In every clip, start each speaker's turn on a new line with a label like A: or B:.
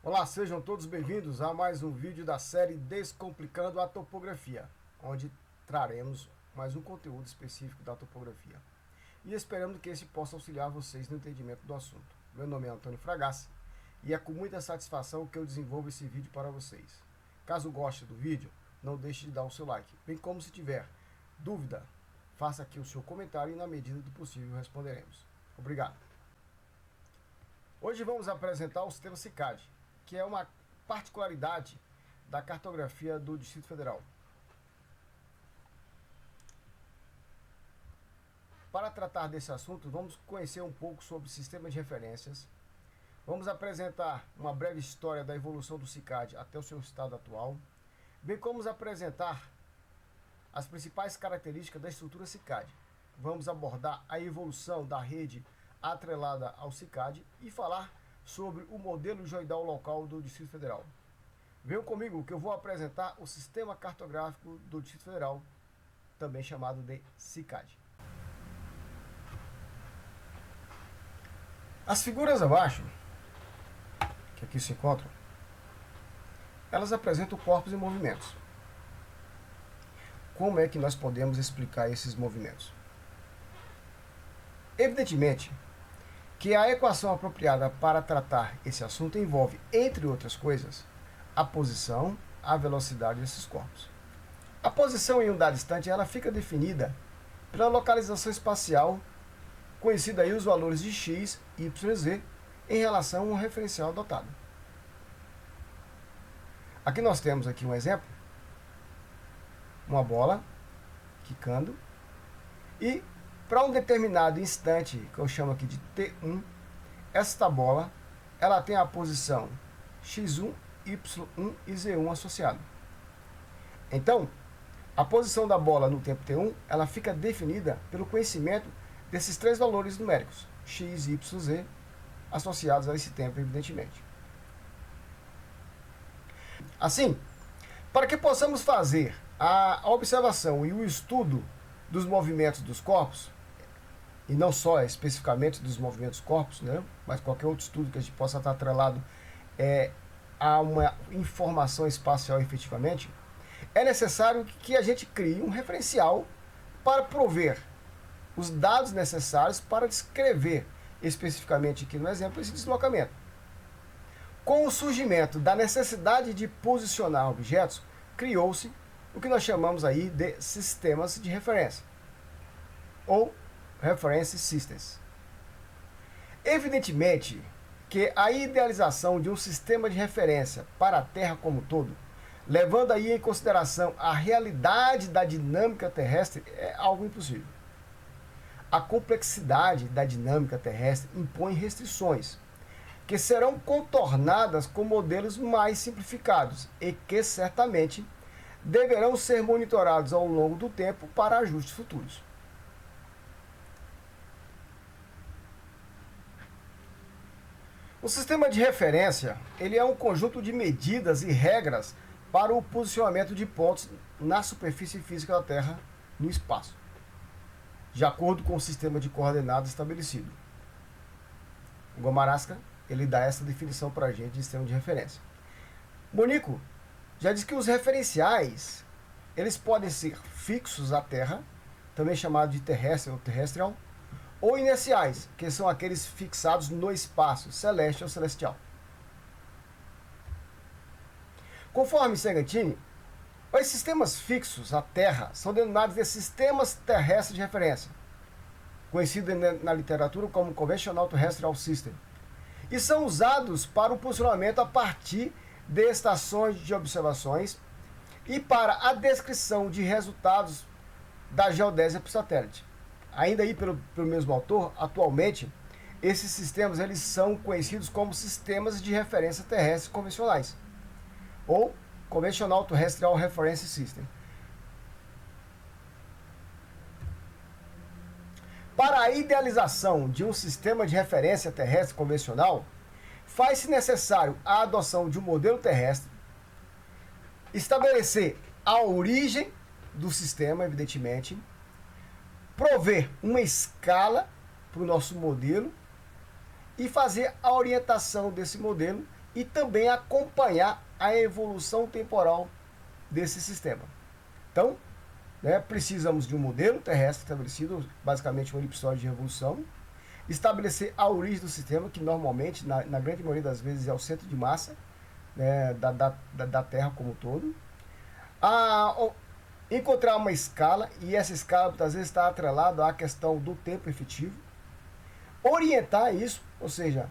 A: Olá, sejam todos bem-vindos a mais um vídeo da série Descomplicando a Topografia, onde traremos mais um conteúdo específico da topografia. E esperamos que esse possa auxiliar vocês no entendimento do assunto. Meu nome é Antônio Fragassi e é com muita satisfação que eu desenvolvo esse vídeo para vocês. Caso goste do vídeo, não deixe de dar o seu like, bem como se tiver dúvida, faça aqui o seu comentário e na medida do possível responderemos. Obrigado. Hoje vamos apresentar o sistema SICAD, que é uma particularidade da cartografia do Distrito Federal. Para tratar desse assunto, vamos conhecer um pouco sobre sistemas de referências, vamos apresentar uma breve história da evolução do SICAD até o seu estado atual, bem como vamos apresentar as principais características da estrutura SICAD. Vamos abordar a evolução da rede atrelada ao SICAD e falar sobre o modelo geoidal local do Distrito Federal. Venham comigo que eu vou apresentar o Sistema Cartográfico do Distrito Federal, também chamado de SICAD. As figuras abaixo, que aqui se encontram, elas apresentam corpos em movimentos. Como é que nós podemos explicar esses movimentos? Evidentemente, que a equação apropriada para tratar esse assunto envolve, entre outras coisas, a posição, a velocidade desses corpos. A posição em um dado instante ela fica definida pela localização espacial, conhecida aí os valores de x, y e z, em relação a um referencial adotado. Aqui nós temos aqui um exemplo, uma bola quicando, e para um determinado instante, que eu chamo aqui de T1, esta bola ela tem a posição x1, y1 e z1 associado. Então, a posição da bola no tempo T1 ela fica definida pelo conhecimento desses três valores numéricos, x, y, z, associados a esse tempo, evidentemente. Assim, para que possamos fazer a observação e o estudo dos movimentos dos corpos, e não só especificamente dos movimentos dos corpos, né, mas qualquer outro estudo que a gente possa estar atrelado a uma informação espacial efetivamente, é necessário que a gente crie um referencial para prover os dados necessários para descrever especificamente aqui no exemplo esse deslocamento. Com o surgimento da necessidade de posicionar objetos, criou-se o que nós chamamos aí de sistemas de referência, ou Reference Systems. Evidentemente que a idealização de um sistema de referência para a Terra como um todo, levando aí em consideração a realidade da dinâmica terrestre, é algo impossível. A complexidade da dinâmica terrestre impõe restrições, que serão contornadas com modelos mais simplificados e que certamente deverão ser monitorados ao longo do tempo para ajustes futuros. O sistema de referência ele é um conjunto de medidas e regras para o posicionamento de pontos na superfície física da Terra no espaço, de acordo com o sistema de coordenadas estabelecido. O Gomarasca ele dá essa definição para a gente de sistema de referência. Monico já diz que os referenciais eles podem ser fixos à Terra, também chamado de terrestre ou terrestrial, ou inerciais, que são aqueles fixados no espaço, celeste ou celestial. Conforme Segantini, os sistemas fixos à Terra são denominados de sistemas terrestres de referência, conhecido na literatura como Conventional Terrestrial System, e são usados para o posicionamento a partir de estações de observações e para a descrição de resultados da geodésia por satélite. Ainda aí pelo mesmo autor, atualmente, esses sistemas eles são conhecidos como sistemas de referência terrestres convencionais, ou Conventional Terrestrial Reference System. Para a idealização de um sistema de referência terrestre convencional, faz-se necessário a adoção de um modelo terrestre, estabelecer a origem do sistema, evidentemente, prover uma escala para o nosso modelo e fazer a orientação desse modelo e também acompanhar a evolução temporal desse sistema. Então, né, precisamos de um modelo terrestre estabelecido, basicamente um elipsoide de revolução, estabelecer a origem do sistema, que normalmente, na grande maioria das vezes, é o centro de massa, né, da Terra como um todo. Encontrar uma escala, e essa escala muitas vezes está atrelada à questão do tempo efetivo. Orientar isso, ou seja,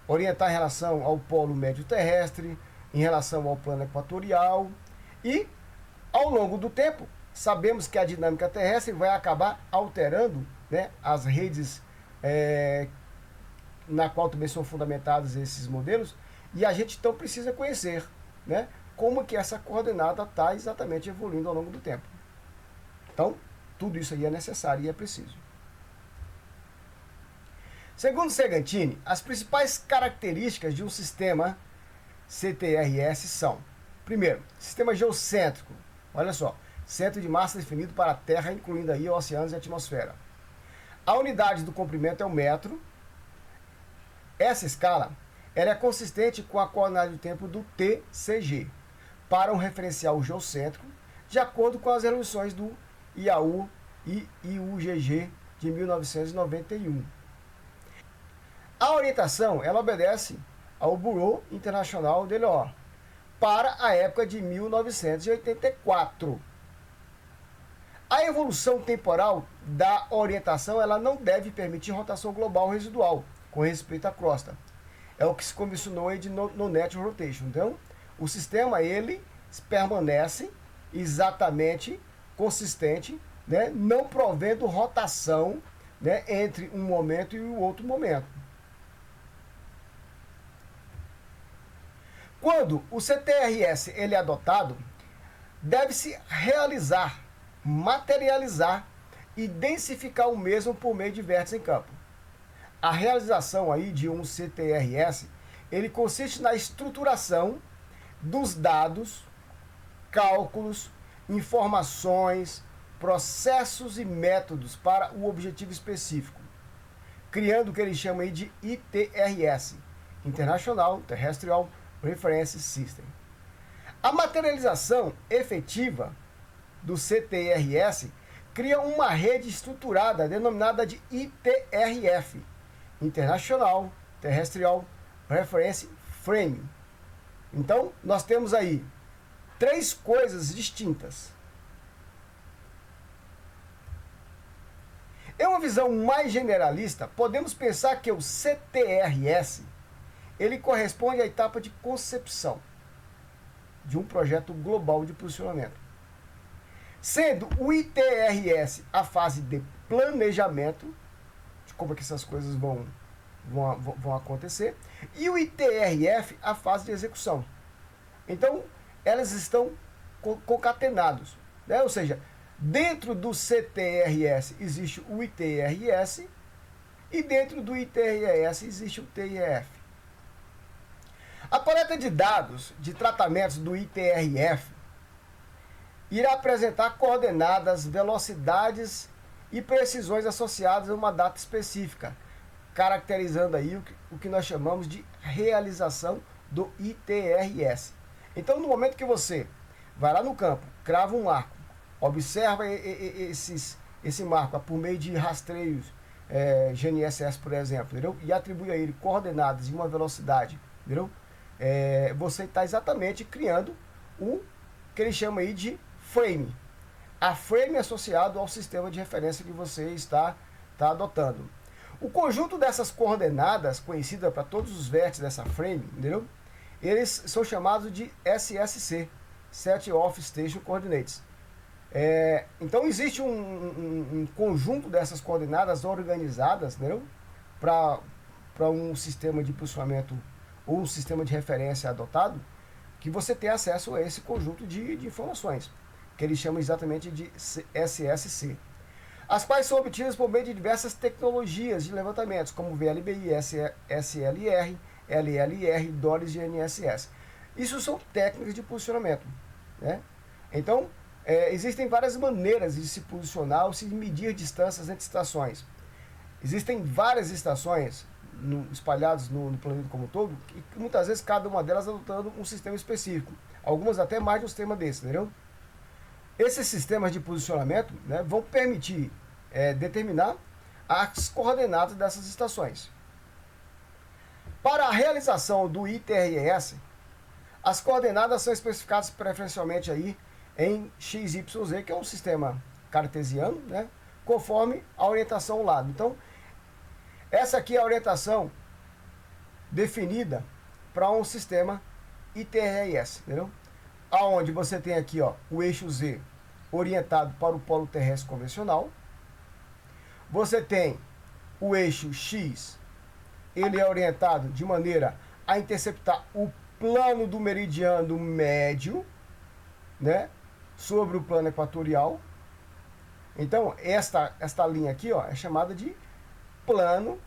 A: orientar em relação ao polo médio terrestre, em relação ao plano equatorial, e ao longo do tempo, sabemos que a dinâmica terrestre vai acabar alterando, né, as redes na qual também são fundamentados esses modelos, e a gente então precisa conhecer, né, como que essa coordenada está exatamente evoluindo ao longo do tempo. Então, tudo isso aí é necessário e é preciso. Segundo Segantini, as principais características de um sistema CTRS são: primeiro, sistema geocêntrico. Olha só, centro de massa definido para a Terra, incluindo aí oceanos e atmosfera. A unidade do comprimento é o metro. Essa escala ela é consistente com a coordenada de tempo do TCG, para um referencial geocêntrico, de acordo com as resoluções do IAU e IUGG de 1991. A orientação ela obedece ao Bureau Internacional de l'Eau para a época de 1984. A evolução temporal da orientação ela não deve permitir rotação global residual com respeito à crosta. É o que se convencionou aí no net rotation. Então, o sistema ele permanece exatamente consistente, né, não provendo rotação, né, entre um momento e o outro momento. Quando o CTRS ele é adotado, deve-se realizar, materializar e densificar o mesmo por meio de vértices em campo. A realização aí de um CTRS, ele consiste na estruturação dos dados, cálculos, informações, processos e métodos para o objetivo específico, criando o que ele chama aí de ITRS, International Terrestrial Reference System. A materialização efetiva do CTRS cria uma rede estruturada denominada de ITRF, International Terrestrial Reference Frame. Então, nós temos aí três coisas distintas. Em uma visão mais generalista, podemos pensar que o CTRS ele corresponde à etapa de concepção de um projeto global de posicionamento, sendo o ITRS a fase de planejamento, de como é que essas coisas vão acontecer, e o ITRF a fase de execução. Então, elas estão concatenados, né? Ou seja, dentro do CTRS existe o ITRS e dentro do ITRS existe o TIF. A coleta de dados de tratamentos do ITRF irá apresentar coordenadas, velocidades e precisões associadas a uma data específica, caracterizando aí o que nós chamamos de realização do ITRS. Então, no momento que você vai lá no campo, crava um marco, observa esse marco por meio de rastreios GNSS, por exemplo, entendeu? E atribui a ele coordenadas e uma velocidade, entendeu? Você está exatamente criando o que ele chama aí de frame. A frame associado ao sistema de referência que você está adotando. O conjunto dessas coordenadas, conhecida para todos os vértices dessa frame, entendeu? Eles são chamados de SSC, Set Off Station Coordinates. Então existe um conjunto dessas coordenadas organizadas, entendeu? Para um sistema de posicionamento ou um sistema de referência adotado, que você tem acesso a esse conjunto de informações, que eles chamam exatamente de SSC, as quais são obtidas por meio de diversas tecnologias de levantamentos, como VLBI, SLR, LLR, DORIS e GNSS. Isso são técnicas de posicionamento, né? Então, existem várias maneiras de se posicionar ou se medir distâncias entre estações. Existem várias estações espalhados no planeta como um todo, e muitas vezes cada uma delas adotando um sistema específico. Algumas até mais de um sistema desse, entendeu? Esses sistemas de posicionamento, né, vão permitir determinar as coordenadas dessas estações. Para a realização do ITRS, as coordenadas são especificadas preferencialmente aí em XYZ, que é um sistema cartesiano, né, conforme a orientação ao lado. Então, essa aqui é a orientação definida para um sistema ITRS, entendeu? Aonde você tem aqui, ó, o eixo Z orientado para o polo terrestre convencional. Você tem o eixo X, ele é orientado de maneira a interceptar o plano do meridiano médio, né, sobre o plano equatorial. Então, esta linha aqui, ó, é chamada de plano.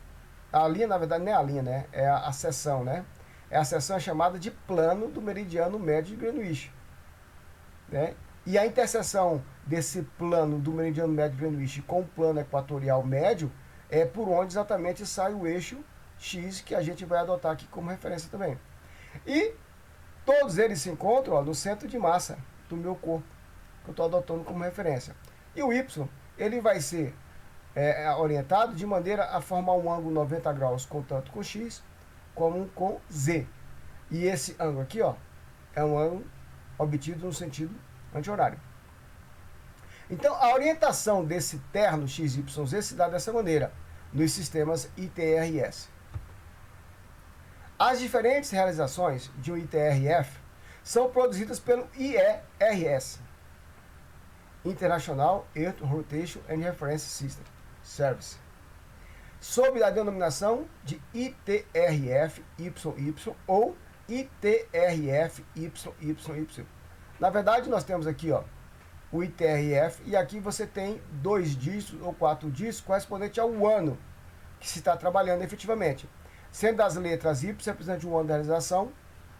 A: A linha, na verdade, não é a linha, né? É a seção, né? A seção é chamada de plano do meridiano médio de Greenwich, né? E a interseção desse plano do meridiano médio de Greenwich com o plano equatorial médio é por onde exatamente sai o eixo X, que a gente vai adotar aqui como referência também. E todos eles se encontram, ó, no centro de massa do meu corpo, que eu estou adotando como referência. E o Y, ele vai ser orientado de maneira a formar um ângulo 90 graus tanto com X como com Z. E esse ângulo aqui, ó, é um ângulo obtido no sentido anti-horário. Então, a orientação desse terno XYZ se dá dessa maneira nos sistemas ITRS. As diferentes realizações de um ITRF são produzidas pelo IERS, International Earth Rotation and Reference System Service, sob a denominação de ITRF-YY ou ITRF-YYY. Na verdade, nós temos aqui, ó, o ITRF, e aqui você tem 2 dígitos ou 4 dígitos correspondente ao ano que se está trabalhando efetivamente. Sendo as letras Y representando de um ano da realização,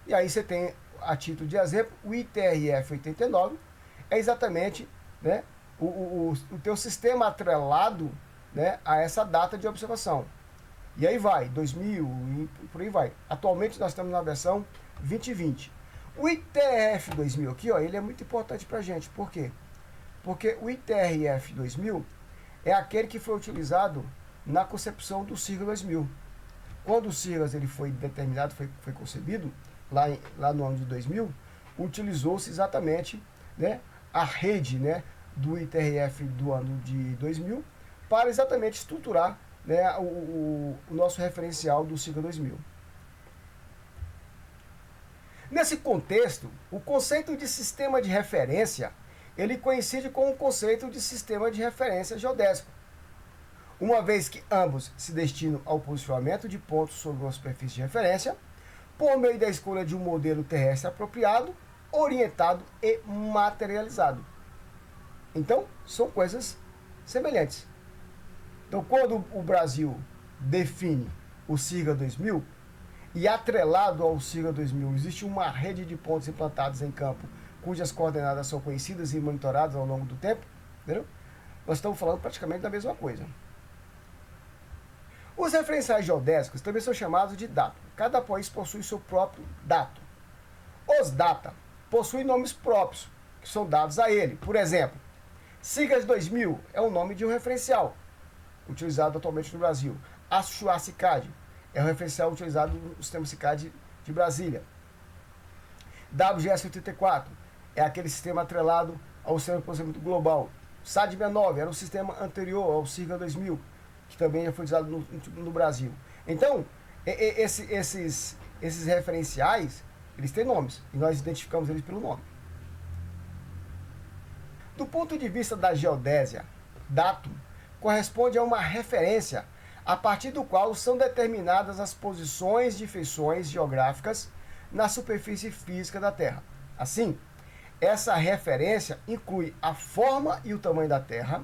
A: e aí você tem, a título de exemplo, o ITRF 89, é exatamente, né, o teu sistema atrelado, né, a essa data de observação. E aí vai, 2000 e por aí vai. Atualmente nós estamos na versão 2020. O ITRF 2000 aqui, ó, ele é muito importante para a gente. Por quê? Porque o ITRF 2000 é aquele que foi utilizado na concepção do SIGA 2000. Quando o SIGAS ele foi determinado, foi concebido, lá no ano de 2000, utilizou-se exatamente, né, a rede, né, do ITRF do ano de 2000 para exatamente estruturar, né, o nosso referencial do SIGA 2000. Nesse contexto, o conceito de sistema de referência, ele coincide com o conceito de sistema de referência geodésico, uma vez que ambos se destinam ao posicionamento de pontos sobre uma superfície de referência, por meio da escolha de um modelo terrestre apropriado, orientado e materializado. Então, são coisas semelhantes. Então, quando o Brasil define o SIGA 2000, e atrelado ao SIGA 2000 existe uma rede de pontos implantados em campo, cujas coordenadas são conhecidas e monitoradas ao longo do tempo, entendeu? Nós estamos falando praticamente da mesma coisa. Os referenciais geodésicos também são chamados de dato. Cada país possui seu próprio dato. Os data possuem nomes próprios, que são dados a ele. Por exemplo, SIGAS 2000 é o nome de um referencial, utilizado atualmente no Brasil. ASUA-CICAD é o referencial utilizado no sistema CICAD de Brasília. WGS-84 é aquele sistema atrelado ao sistema de posicionamento global. SAD-69 era o sistema anterior ao SIGA 2000, que também já foi usado no Brasil. Então, esses referenciais, eles têm nomes, e nós identificamos eles pelo nome. Do ponto de vista da geodésia, datum corresponde a uma referência a partir do qual são determinadas as posições de feições geográficas na superfície física da Terra. Assim, essa referência inclui a forma e o tamanho da Terra,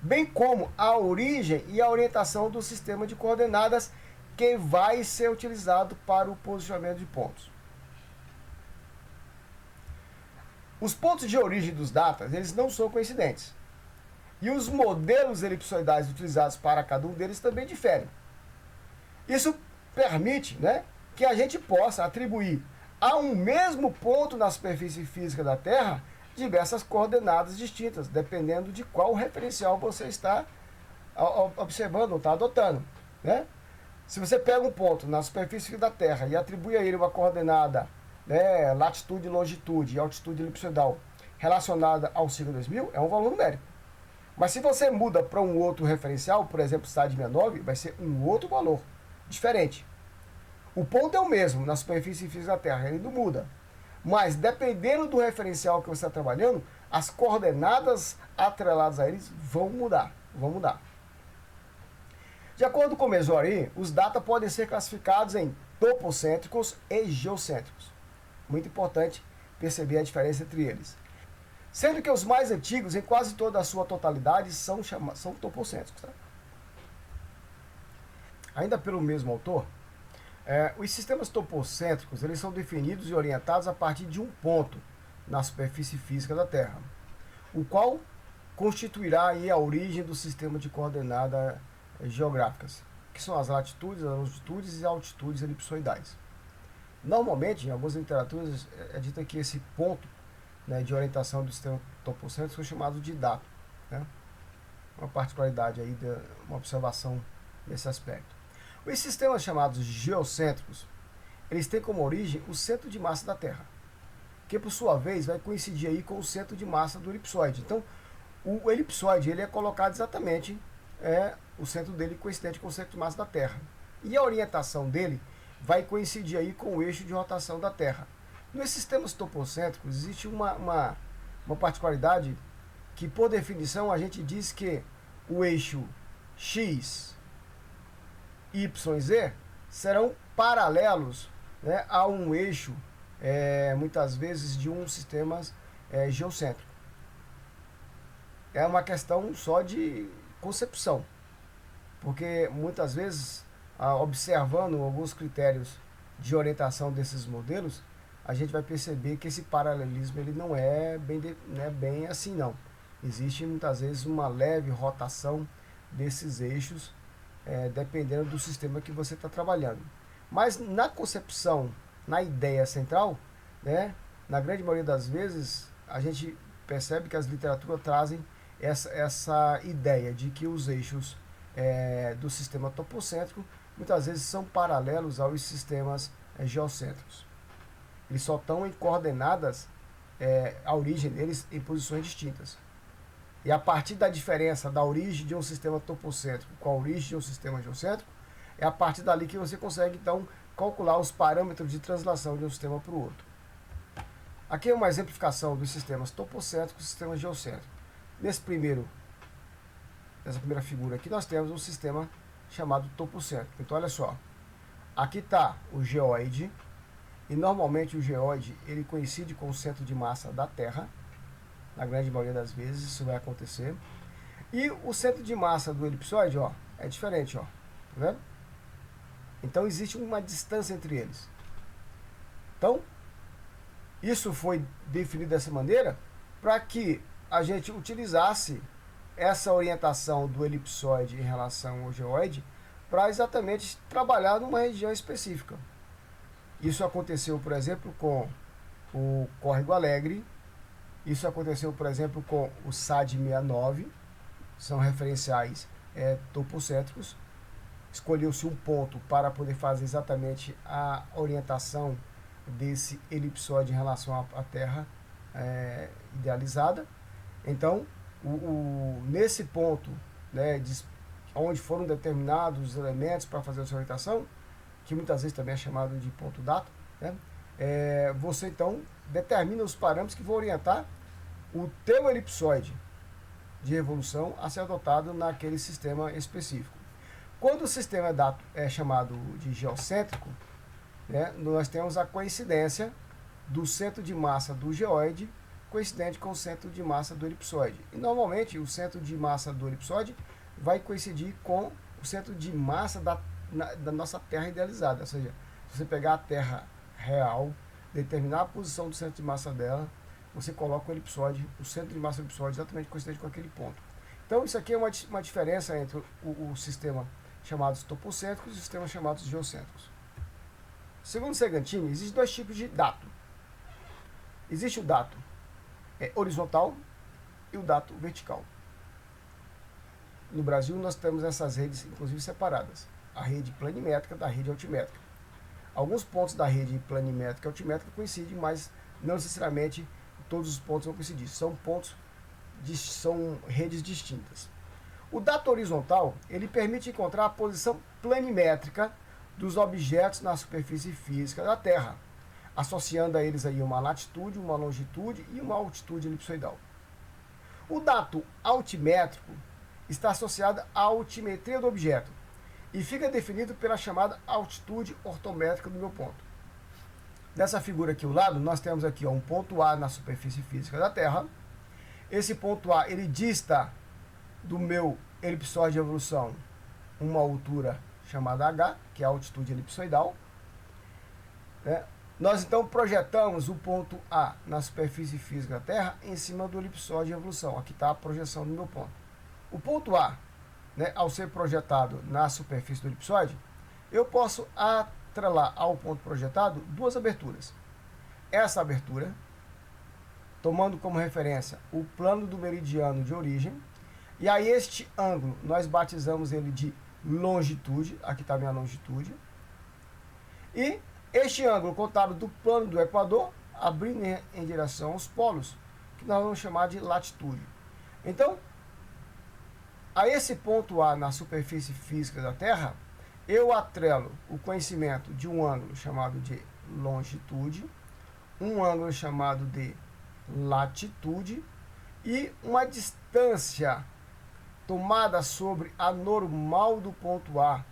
A: bem como a origem e a orientação do sistema de coordenadas que vai ser utilizado para o posicionamento de pontos. Os pontos de origem dos datas, eles não são coincidentes. E os modelos elipsoidais utilizados para cada um deles também diferem. Isso permite, né, que a gente possa atribuir a um mesmo ponto na superfície física da Terra diversas coordenadas distintas, dependendo de qual referencial você está observando ou está adotando, né? Se você pega um ponto na superfície da Terra e atribui a ele uma coordenada, né, latitude, longitude e altitude elipsoidal relacionada ao sigma 2000, é um valor numérico. Mas se você muda para um outro referencial, por exemplo, SAD 69, vai ser um outro valor, diferente. O ponto é o mesmo na superfície física da Terra, ele não muda. Mas dependendo do referencial que você está trabalhando, as coordenadas atreladas a eles vão mudar. De acordo com o Mesori, os data podem ser classificados em topocêntricos e geocêntricos. Muito importante perceber a diferença entre eles. Sendo que os mais antigos, em quase toda a sua totalidade, são topocêntricos. Tá? Ainda pelo mesmo autor, os sistemas topocêntricos eles são definidos e orientados a partir de um ponto na superfície física da Terra, o qual constituirá aí a origem do sistema de coordenadas geográficas, que são as latitudes, as longitudes e altitudes elipsoidais. Normalmente, em algumas literaturas, é dito que esse ponto, né, de orientação do sistema topocêntrico é chamado de dato. Né? Uma particularidade aí, uma observação nesse aspecto. Os sistemas chamados geocêntricos, eles têm como origem o centro de massa da Terra, que por sua vez vai coincidir aí com o centro de massa do elipsoide. Então, o elipsoide ele é colocado exatamente, o centro dele coincidente com o centro de massa da Terra. E a orientação dele vai coincidir aí com o eixo de rotação da Terra. Nos sistemas topocêntricos existe uma particularidade que, por definição, a gente diz que o eixo X, Y e Z serão paralelos, né, a um eixo, muitas vezes, de um sistema geocêntrico. É uma questão só de concepção, porque muitas vezes, observando alguns critérios de orientação desses modelos, a gente vai perceber que esse paralelismo ele não é bem assim não. Existe muitas vezes uma leve rotação desses eixos, dependendo do sistema que você está trabalhando. Mas na concepção, na ideia central, né, na grande maioria das vezes, a gente percebe que as literaturas trazem essa ideia de que os eixos do sistema topocêntrico muitas vezes são paralelos aos sistemas geocêntricos. Eles só estão em coordenadas, a origem deles em posições distintas. E a partir da diferença da origem de um sistema topocêntrico com a origem de um sistema geocêntrico, é a partir dali que você consegue, então, calcular os parâmetros de translação de um sistema para o outro. Aqui é uma exemplificação dos sistemas topocêntricos e sistemas geocêntricos. Nessa primeira figura aqui, nós temos um sistema chamado topocêntrico. Então, olha só. Aqui está o geóide, e normalmente o geóide ele coincide com o centro de massa da Terra. Na grande maioria das vezes isso vai acontecer. E o centro de massa do elipsoide, ó, é diferente, ó. Tá vendo? Então existe uma distância entre eles. Então, isso foi definido dessa maneira para que a gente utilizasse essa orientação do elipsoide em relação ao geóide para exatamente trabalhar numa região específica. Isso aconteceu, por exemplo, com o Córrego Alegre. Isso aconteceu, por exemplo, com o SAD 69. São referenciais topocêntricos. Escolheu-se um ponto para poder fazer exatamente a orientação desse elipsoide em relação à Terra idealizada. Então, nesse ponto, né, onde foram determinados os elementos para fazer essa orientação, que muitas vezes também é chamado de ponto data, né, você então determina os parâmetros que vão orientar o teu elipsoide de revolução a ser adotado naquele sistema específico. Quando o sistema é chamado de geocêntrico, né, nós temos a coincidência do centro de massa do geóide coincidente com o centro de massa do elipsoide. E normalmente o centro de massa do elipsoide vai coincidir com o centro de massa da nossa Terra idealizada. Ou seja, se você pegar a Terra real, determinar a posição do centro de massa dela, você coloca o elipsoide, o centro de massa do elipsoide exatamente coincidente com aquele ponto. Então isso aqui é uma diferença entre o sistema chamados topocêntricos e sistemas chamados geocêntricos. Segundo Segantini, existem dois tipos de dato. Existe o dato horizontal e o dato vertical. No Brasil, nós temos essas redes, inclusive, separadas. A rede planimétrica da rede altimétrica. Alguns pontos da rede planimétrica e altimétrica coincidem, mas não necessariamente todos os pontos vão coincidir. São redes distintas. O dato horizontal, ele permite encontrar a posição planimétrica dos objetos na superfície física da Terra, associando a eles aí uma latitude, uma longitude e uma altitude elipsoidal. O dato altimétrico está associado à altimetria do objeto e fica definido pela chamada altitude ortométrica do meu ponto. Dessa figura aqui ao lado, nós temos aqui um ponto A na superfície física da Terra. Esse ponto A, ele dista do meu elipsoide de evolução uma altura chamada H, que é a altitude elipsoidal. Né? Nós então projetamos o ponto A na superfície física da Terra em cima do elipsoide de evolução. Aqui está a projeção do meu ponto. O ponto A, né, ao ser projetado na superfície do elipsoide, eu posso atrelar ao ponto projetado duas aberturas. Essa abertura, tomando como referência o plano do meridiano de origem, e aí este ângulo, nós batizamos ele de longitude, aqui está a minha longitude, e este ângulo contado do plano do equador, abrindo em direção aos polos, que nós vamos chamar de latitude. Então, a esse ponto A na superfície física da Terra, eu atrelo o conhecimento de um ângulo chamado de longitude, um ângulo chamado de latitude e uma distância tomada sobre a normal do ponto A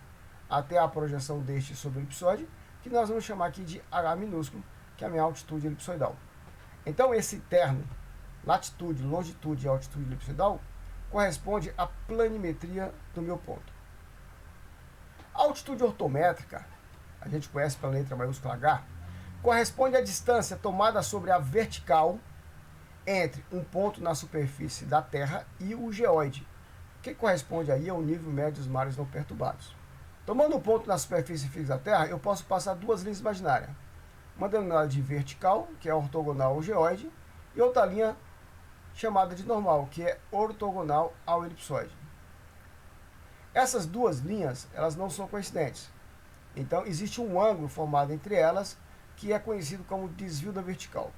A: até a projeção deste sobre o elipsoide, que nós vamos chamar aqui de H minúsculo, que é a minha altitude elipsoidal. Então, esse termo, latitude, longitude e altitude elipsoidal, corresponde à planimetria do meu ponto. A altitude ortométrica, a gente conhece pela letra maiúscula H, corresponde à distância tomada sobre a vertical entre um ponto na superfície da Terra e o geóide, que corresponde aí ao nível médio dos mares não perturbados. Tomando um ponto na superfície física da Terra, eu posso passar duas linhas imaginárias. Uma denominada de vertical, que é ortogonal ao geóide, e outra linha chamada de normal, que é ortogonal ao elipsoide. Essas duas linhas, elas não são coincidentes. Então, existe um ângulo formado entre elas, que é conhecido como desvio da vertical.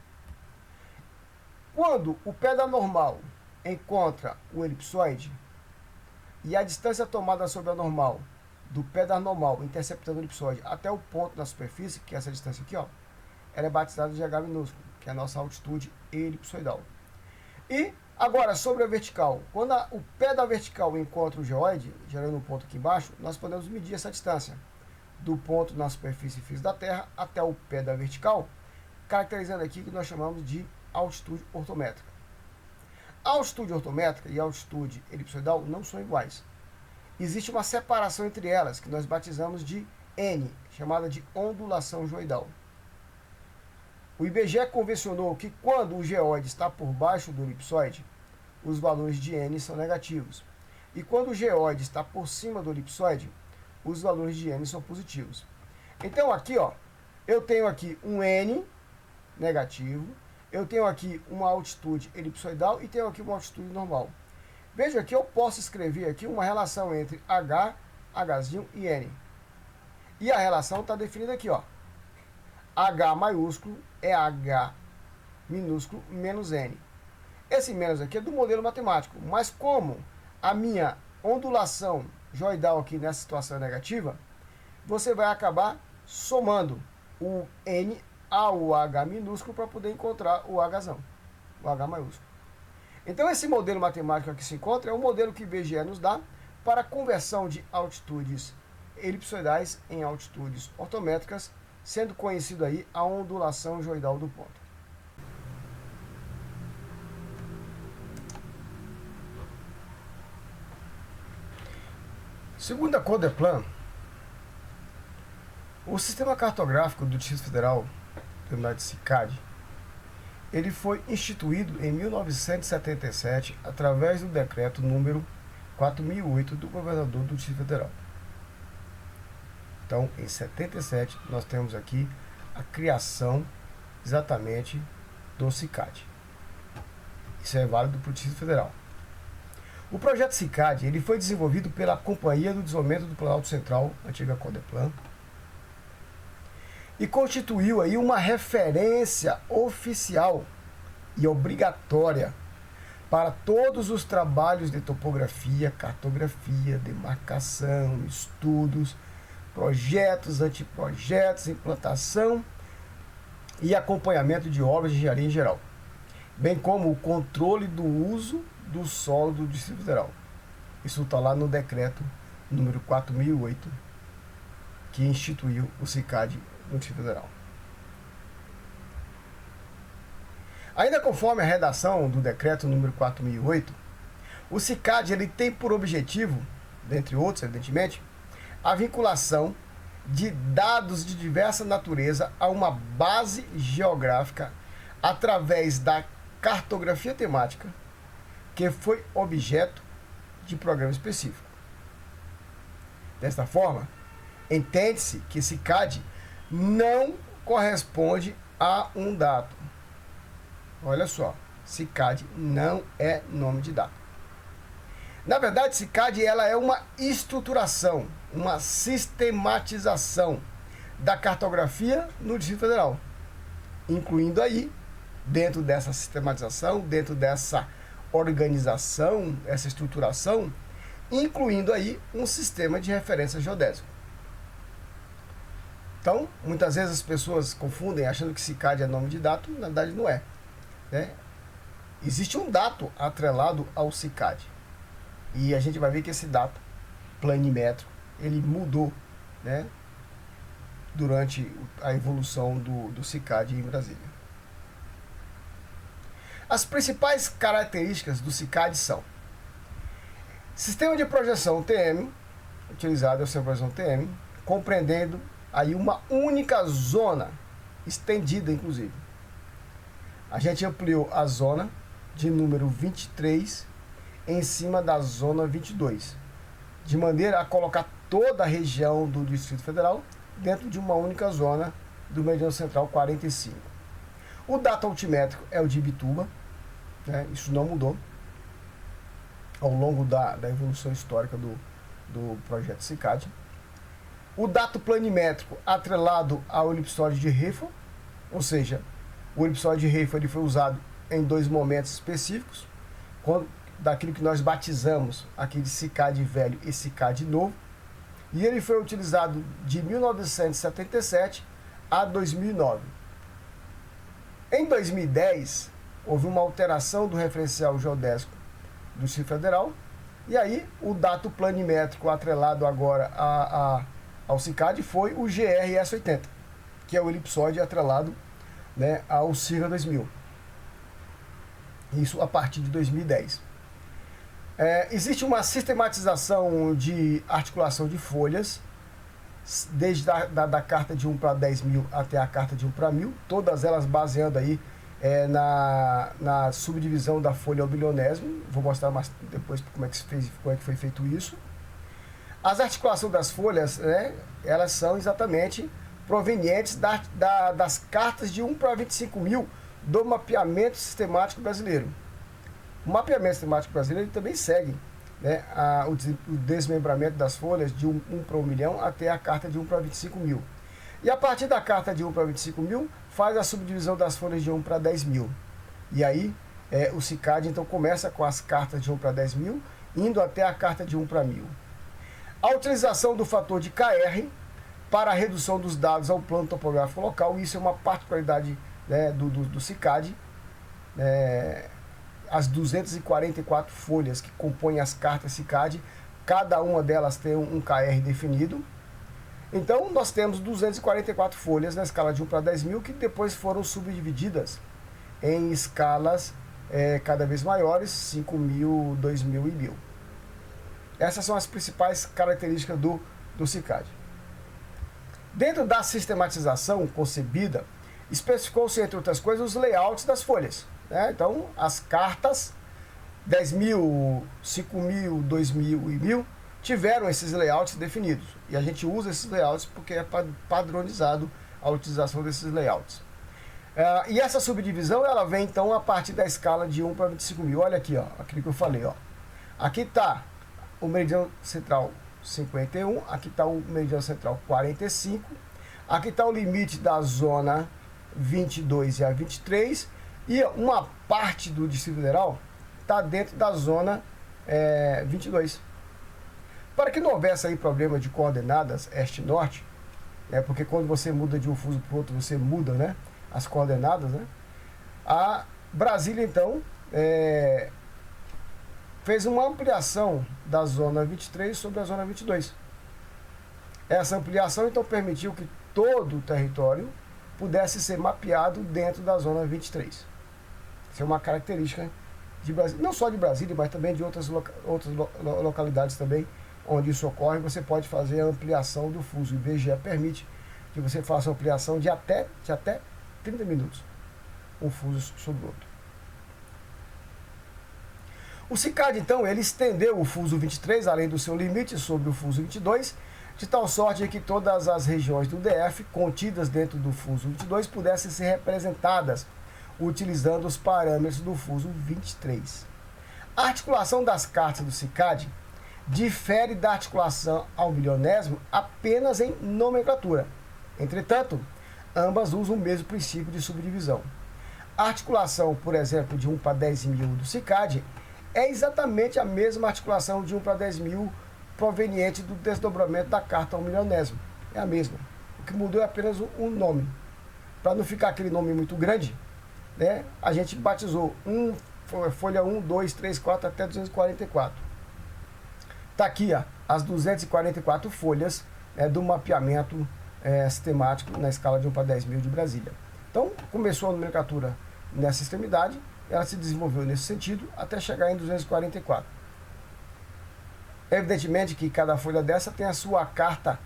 A: Quando o pé da normal encontra o elipsoide, e a distância tomada sobre a normal, do pé da normal, interceptando o elipsoide, até o ponto da superfície, que é essa distância aqui, ó, ela é batizada de H minúsculo, que é a nossa altitude elipsoidal. E, agora, sobre a vertical, quando o pé da vertical encontra o geóide, gerando um ponto aqui embaixo, nós podemos medir essa distância do ponto na superfície física da Terra até o pé da vertical, caracterizando aqui o que nós chamamos de altitude ortométrica. A altitude ortométrica e a altitude elipsoidal não são iguais. Existe uma separação entre elas, que nós batizamos de N, chamada de ondulação geoidal. O IBGE convencionou que quando o geóide está por baixo do elipsoide, os valores de N são negativos. E quando o geóide está por cima do elipsoide, os valores de N são positivos. Então aqui, ó, eu tenho aqui um N negativo, eu tenho aqui uma altitude elipsoidal e tenho aqui uma altitude normal. Veja que eu posso escrever aqui uma relação entre H, Hzinho e N. E a relação está definida aqui, ó. H maiúsculo é H minúsculo menos N. Esse menos aqui é do modelo matemático, mas como a minha ondulação geoidal aqui nessa situação é negativa, você vai acabar somando o N ao H minúsculo para poder encontrar o Hzão, o H maiúsculo. Então esse modelo matemático aqui se encontra é o modelo que o IBGE nos dá para a conversão de altitudes elipsoidais em altitudes ortométricas, sendo conhecido aí a ondulação geoidal do ponto. Segundo a Codeplan, o sistema cartográfico do Distrito Federal, denominado CICAD, ele foi instituído em 1977 através do decreto número 4008 do governador do Distrito Federal. Então, em 77, nós temos aqui a criação exatamente do CICAD. Isso é válido para o Distrito Federal. O projeto CICAD ele foi desenvolvido pela Companhia do Desenvolvimento do Planalto Central, antiga Codeplan, e constituiu aí uma referência oficial e obrigatória para todos os trabalhos de topografia, cartografia, demarcação, estudos, projetos, anteprojetos, implantação e acompanhamento de obras de engenharia em geral, bem como o controle do uso do solo do Distrito Federal. Isso está lá no decreto número 4008, que instituiu o CICAD no Distrito Federal. Ainda conforme a redação do decreto número 4008, o CICAD ele tem por objetivo, dentre outros, evidentemente, a vinculação de dados de diversa natureza a uma base geográfica através da cartografia temática, que foi objeto de programa específico. Desta forma, entende-se que CICAD não corresponde a um dado. Olha só, CICAD não é nome de dado. Na verdade, CICAD ela é uma estruturação, uma sistematização da cartografia no Distrito Federal, incluindo aí, dentro dessa sistematização, dentro dessa organização, essa estruturação, incluindo aí um sistema de referência geodésico. Então, muitas vezes as pessoas confundem achando que CICAD é nome de dado, na verdade não é, né? Existe um dato atrelado ao CICAD. E a gente vai ver que esse dato planimétrico, ele mudou, né, durante a evolução do CICAD em Brasília. As principais características do CICAD são: sistema de projeção TM, utilizado é o sistema de projeção TM, compreendendo aí uma única zona, estendida inclusive. A gente ampliou a zona de número 23 em cima da zona 22, de maneira a colocar toda a região do Distrito Federal dentro de uma única zona do Meridiano Central 45. O dato altimétrico é o de Ibituba, né? Isso não mudou ao longo da evolução histórica do projeto CICAD. O dato planimétrico atrelado ao elipsoide de Rayford, ou seja, o elipsoide de Rayford ele foi usado em dois momentos específicos, daquilo que nós batizamos aqui de CICAD velho e CICAD novo, e ele foi utilizado de 1977 a 2009. Em 2010, houve uma alteração do referencial geodésico do Distrito Federal, e aí o dato planimétrico atrelado agora ao CICAD foi o GRS80, que é o elipsoide atrelado, né, ao CIRA 2000. Isso a partir de 2010. Existe uma sistematização de articulação de folhas, desde da carta de 1 para 10 mil até a carta de 1 para 1000, todas elas baseando aí na subdivisão da folha ao bilionésimo. Vou mostrar mais depois como é que foi feito isso. As articulações das folhas, né, elas são exatamente provenientes das cartas de 1 para 25 mil do mapeamento sistemático brasileiro. O mapeamento sistemático brasileiro também segue, né, o desmembramento das folhas de 1 para 1 milhão até a carta de 1 para 25 mil. E a partir da carta de 1 para 25 mil, faz a subdivisão das folhas de 1 para 10 mil. E aí, o CICAD então começa com as cartas de 1 para 10 mil, indo até a carta de 1 para 1000. A utilização do fator de KR para a redução dos dados ao plano topográfico local, isso é uma particularidade, né, do CICAD. As 244 folhas que compõem as cartas CICAD, cada uma delas tem um KR definido. Então, nós temos 244 folhas na escala de 1 para 10 mil, que depois foram subdivididas em escalas cada vez maiores, 5 mil, 2 mil e 1000. Essas são as principais características do CICAD. Dentro da sistematização concebida, especificou-se, entre outras coisas, os layouts das folhas, né? Então, as cartas 10 mil, 5 mil, 2 mil e 1000 tiveram esses layouts definidos. E a gente usa esses layouts porque é padronizado a utilização desses layouts. E essa subdivisão, ela vem então a partir da escala de 1 para 25 mil. Olha aqui, ó, aquilo que eu falei, ó. Aqui está o meridiano central 51, aqui está o meridiano central 45, aqui está o limite da zona 22 e a 23, e uma parte do Distrito Federal está dentro da zona 22. Para que não houvesse aí problema de coordenadas este-norte, porque quando você muda de um fuso para o outro, você muda, né, as coordenadas, né? A Brasília, então, fez uma ampliação da zona 23 sobre a zona 22. Essa ampliação, então, permitiu que todo o território pudesse ser mapeado dentro da zona 23. Isso é uma característica de Brasília, não só de Brasília, mas também de outras localidades também, onde isso ocorre. Você pode fazer a ampliação do fuso. O IBGE permite que você faça a ampliação de até 30 minutos, um fuso sobre o outro. O CICAD, então, ele estendeu o fuso 23, além do seu limite, sobre o fuso 22, de tal sorte que todas as regiões do DF contidas dentro do fuso 22 pudessem ser representadas utilizando os parâmetros do fuso 23. A articulação das cartas do CICAD difere da articulação ao milionésimo apenas em nomenclatura. Entretanto, ambas usam o mesmo princípio de subdivisão. A articulação, por exemplo, de 1 para 10 mil do CICAD é exatamente a mesma articulação de 1 para 10 mil proveniente do desdobramento da carta ao milionésimo. É a mesma. O que mudou é apenas o nome. Para não ficar aquele nome muito grande, né, a gente batizou folha 1, 2, 3, 4 até 244. Está aqui, ó, as 244 folhas do mapeamento sistemático na escala de 1 para 10 mil de Brasília. Então, começou a nomenclatura nessa extremidade, ela se desenvolveu nesse sentido até chegar em 244. Evidentemente que cada folha dessa tem a sua carta,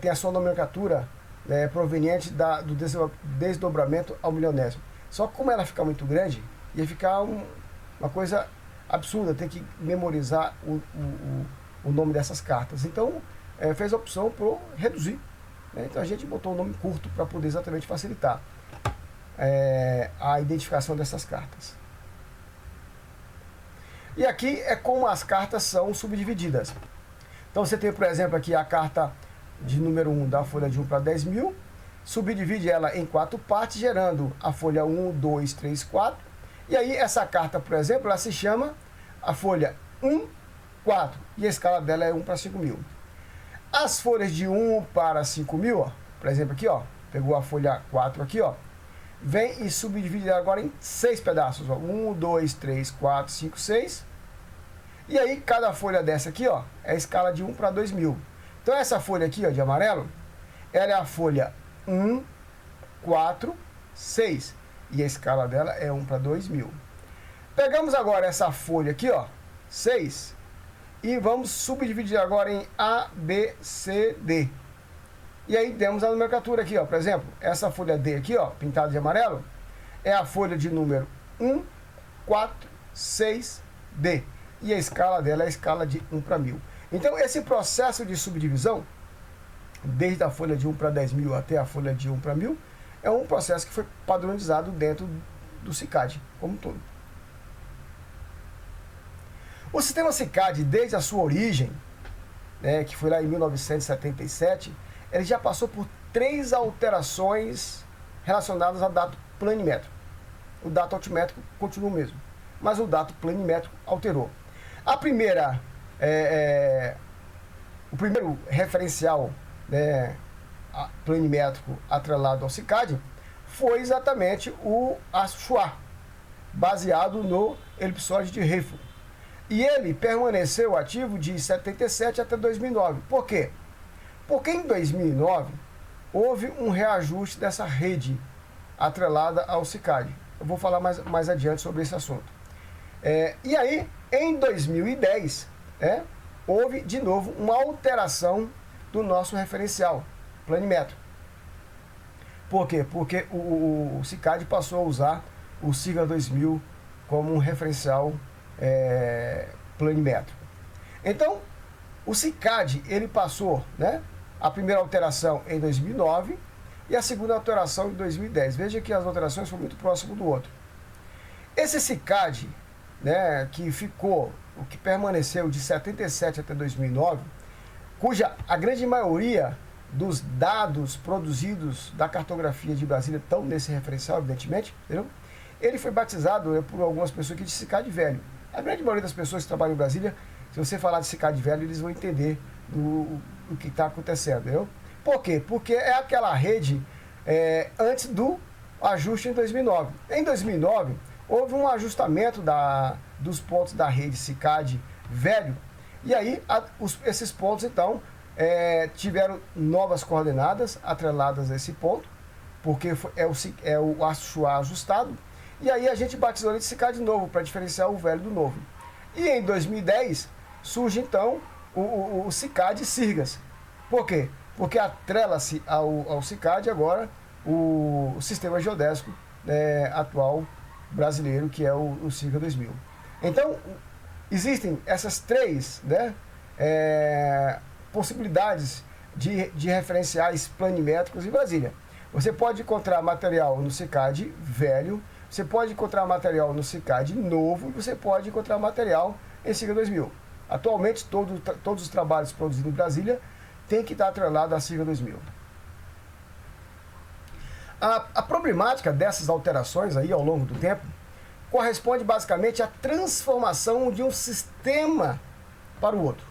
A: tem a sua nomenclatura proveniente do desdobramento ao milionésimo. Só que como ela fica muito grande, ia ficar uma coisa absurda, ter que memorizar o nome dessas cartas. Então, fez a opção por reduzir. Então a gente botou o nome curto para poder exatamente facilitar a identificação dessas cartas. E aqui é como as cartas são subdivididas. Então você tem, por exemplo, aqui a carta de número 1 da folha de 1 para 10 mil, subdivide ela em 4 partes, gerando a folha 1, 2, 3, 4. E aí essa carta, por exemplo, ela se chama a folha 1, 4, e a escala dela é 1 para 5 mil. As folhas de 1 para 5 mil, ó, por exemplo, aqui, ó, pegou a folha 4 aqui, ó, vem e subdivide agora em 6 pedaços, ó, 1, 2, 3, 4, 5, 6. E aí cada folha dessa aqui, ó, é a escala de 1 para 2 mil. Então essa folha aqui, ó, de amarelo, ela é a folha 1, 4, 6. E a escala dela é 1 para 2 mil. Pegamos agora essa folha aqui, ó, 6, e vamos subdividir agora em A, B, C, D. E aí temos a nomenclatura aqui, ó. Por exemplo, essa folha D aqui, ó, pintada de amarelo, é a folha de número 1, 4, 6, D. E a escala dela é a escala de 1 para 1000. Então, esse processo de subdivisão, desde a folha de 1 para 10 mil até a folha de 1 para 1000, é um processo que foi padronizado dentro do CICAD como um todo. O sistema CICAD, desde a sua origem, que foi lá em 1977, ele já passou por 3 alterações relacionadas ao dado planimétrico. O dado altimétrico continua o mesmo, mas o dado planimétrico alterou. A primeira, o primeiro referencial planimétrico atrelado ao CICAD foi exatamente o ASCHUA, baseado no elipsoide de Rayford. E ele permaneceu ativo de 77 até 2009. Por quê? Porque em 2009 houve um reajuste dessa rede atrelada ao CICAD. Eu vou falar mais adiante sobre esse assunto. E aí, em 2010, houve de novo uma alteração do nosso referencial planimétrico. Por quê? Porque o CICAD passou a usar o Sigma 2000 como um referencial planimétrico. Então, O CICAD, ele passou, né, a primeira alteração em 2009 e a segunda alteração em 2010. Veja que as alterações foram muito próximas do outro. Esse CICAD, né, que ficou, o que permaneceu de 77 até 2009, cuja a grande maioria dos dados produzidos da cartografia de Brasília estão nesse referencial, evidentemente, entendeu? Ele foi batizado por algumas pessoas aqui de CICAD velho. A grande maioria das pessoas que trabalham em Brasília, se você falar de CICAD velho, eles vão entender o que está acontecendo, entendeu? Por quê? Porque é aquela rede antes do ajuste em 2009. Em 2009, houve um ajustamento dos pontos da rede CICAD velho, e aí esses pontos, então, tiveram novas coordenadas atreladas a esse ponto, porque é o ASUA ajustado, e aí a gente batizou ele de CICAD novo, para diferenciar o velho do novo. E em 2010, surge, então, o CICAD Sirgas. Por quê? Porque atrela-se ao CICAD agora o sistema geodésico atual brasileiro, que é o Sirga 2000. Então, existem essas três, né, possibilidades de referenciais planimétricos em Brasília. Você pode encontrar material no CICAD velho, você pode encontrar material no CICAD novo, e você pode encontrar material em Sirga 2000. Atualmente, todos os trabalhos produzidos em Brasília têm que estar atrelados à Sirga 2000. A problemática dessas alterações aí ao longo do tempo corresponde basicamente à transformação de um sistema para o outro.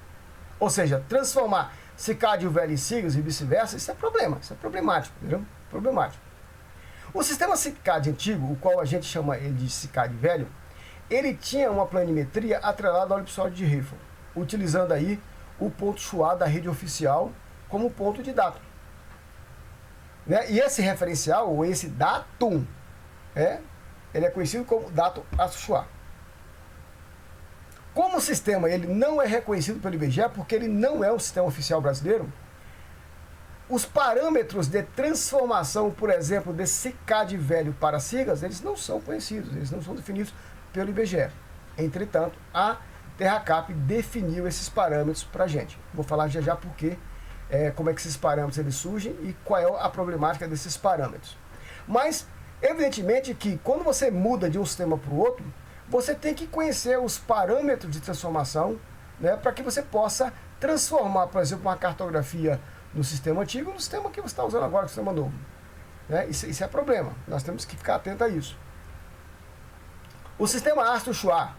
A: Ou seja, transformar CICAD velho em Sirgas e vice-versa, isso é problemático, entendeu? Problemático. O sistema CICAD antigo, o qual a gente chama ele de CICAD velho, ele tinha uma planimetria atrelada ao elipsóide de Riffel, utilizando aí o ponto Chua da rede oficial como ponto de datum. Né? E esse referencial, ou esse datum, ele é conhecido como datum ASUA. Como o sistema ele não é reconhecido pelo IBGE, porque ele não é um sistema oficial brasileiro, os parâmetros de transformação, por exemplo, desse CICAD velho para Sirgas, eles não são conhecidos, eles não são definidos pelo IBGE. Entretanto, a TerraCap definiu esses parâmetros para a gente. Vou falar já porque, como é que esses parâmetros eles surgem e qual é a problemática desses parâmetros. Mas, evidentemente que quando você muda de um sistema para o outro, você tem que conhecer os parâmetros de transformação, né, para que você possa transformar, por exemplo, uma cartografia no sistema antigo no sistema que você está usando agora, no sistema novo. Né? Isso é problema. Nós temos que ficar atento a isso. O sistema ASTRO-Chua,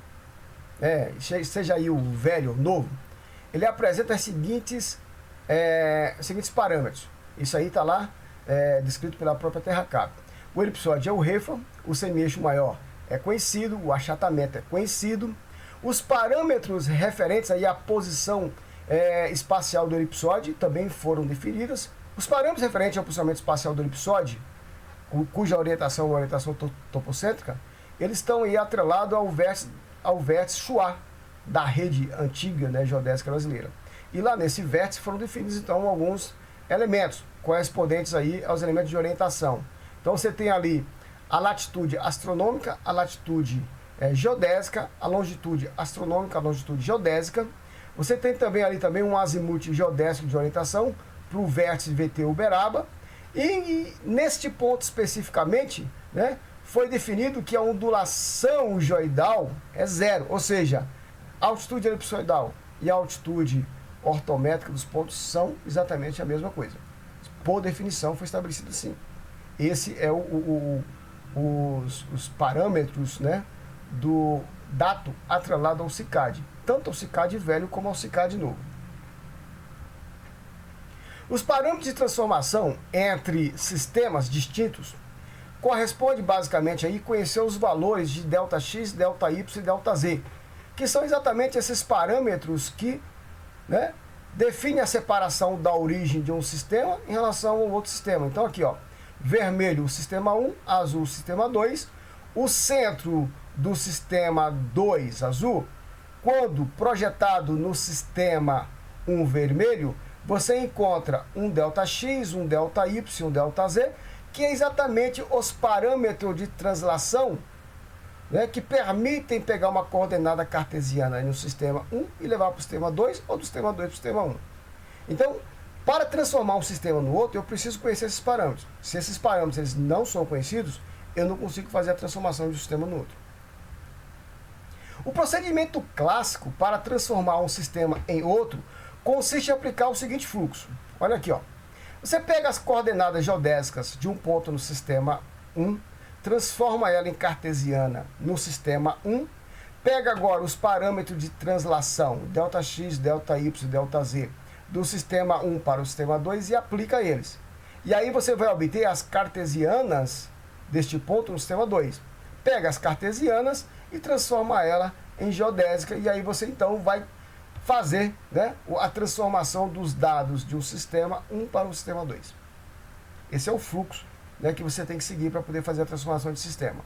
A: seja aí o velho ou novo, ele apresenta os seguintes parâmetros. Isso aí está lá descrito pela própria TerraCap. O elipsóide é o Riffel, o semi-eixo maior é conhecido, o achatamento é conhecido, os parâmetros referentes aí à posição espacial do elipsóide também foram definidos. Os parâmetros referentes ao posicionamento espacial do elipsóide, cuja orientação é uma orientação topocêntrica, eles estão aí atrelados ao vértice Chua da rede antiga, né, geodésica brasileira. E lá nesse vértice foram definidos então alguns elementos correspondentes aí aos elementos de orientação. Então você tem ali a latitude astronômica, a latitude geodésica, a longitude astronômica, a longitude geodésica. Você tem também ali um azimute geodésico de orientação para o vértice VT Uberaba. E neste ponto especificamente, né, foi definido que a ondulação geoidal é zero, ou seja, a altitude elipsoidal e a altitude ortométrica dos pontos são exatamente a mesma coisa. Por definição foi estabelecido assim. Esse é os parâmetros, né, do dato atrelado ao CICAD, tanto ao CICAD velho como ao CICAD novo. Os parâmetros de transformação entre sistemas distintos corresponde basicamente aí conhecer os valores de ΔX, ΔY e ΔZ, que são exatamente esses parâmetros que, né, definem a separação da origem de um sistema em relação ao outro sistema. Então aqui, ó, vermelho o sistema 1, azul o sistema 2, o centro do sistema 2 azul, quando projetado no sistema 1 vermelho, você encontra um ΔX, um ΔY, um ΔZ, que é exatamente os parâmetros de translação né, que permitem pegar uma coordenada cartesiana no sistema 1 e levar para o sistema 2 ou do sistema 2 para o sistema 1. Então, para transformar um sistema no outro, eu preciso conhecer esses parâmetros. Se esses parâmetros eles não são conhecidos, eu não consigo fazer a transformação de um sistema no outro. O procedimento clássico para transformar um sistema em outro consiste em aplicar o seguinte fluxo. Olha aqui, ó. Você pega as coordenadas geodésicas de um ponto no sistema 1, transforma ela em cartesiana no sistema 1, pega agora os parâmetros de translação, ΔX, ΔY, ΔZ, do sistema 1 para o sistema 2 e aplica eles. E aí você vai obter as cartesianas deste ponto no sistema 2. Pega as cartesianas e transforma ela em geodésica, e aí você então vai fazer, né, a transformação dos dados de um sistema 1 para o sistema 2. Esse é o fluxo, né, que você tem que seguir para poder fazer a transformação de sistema.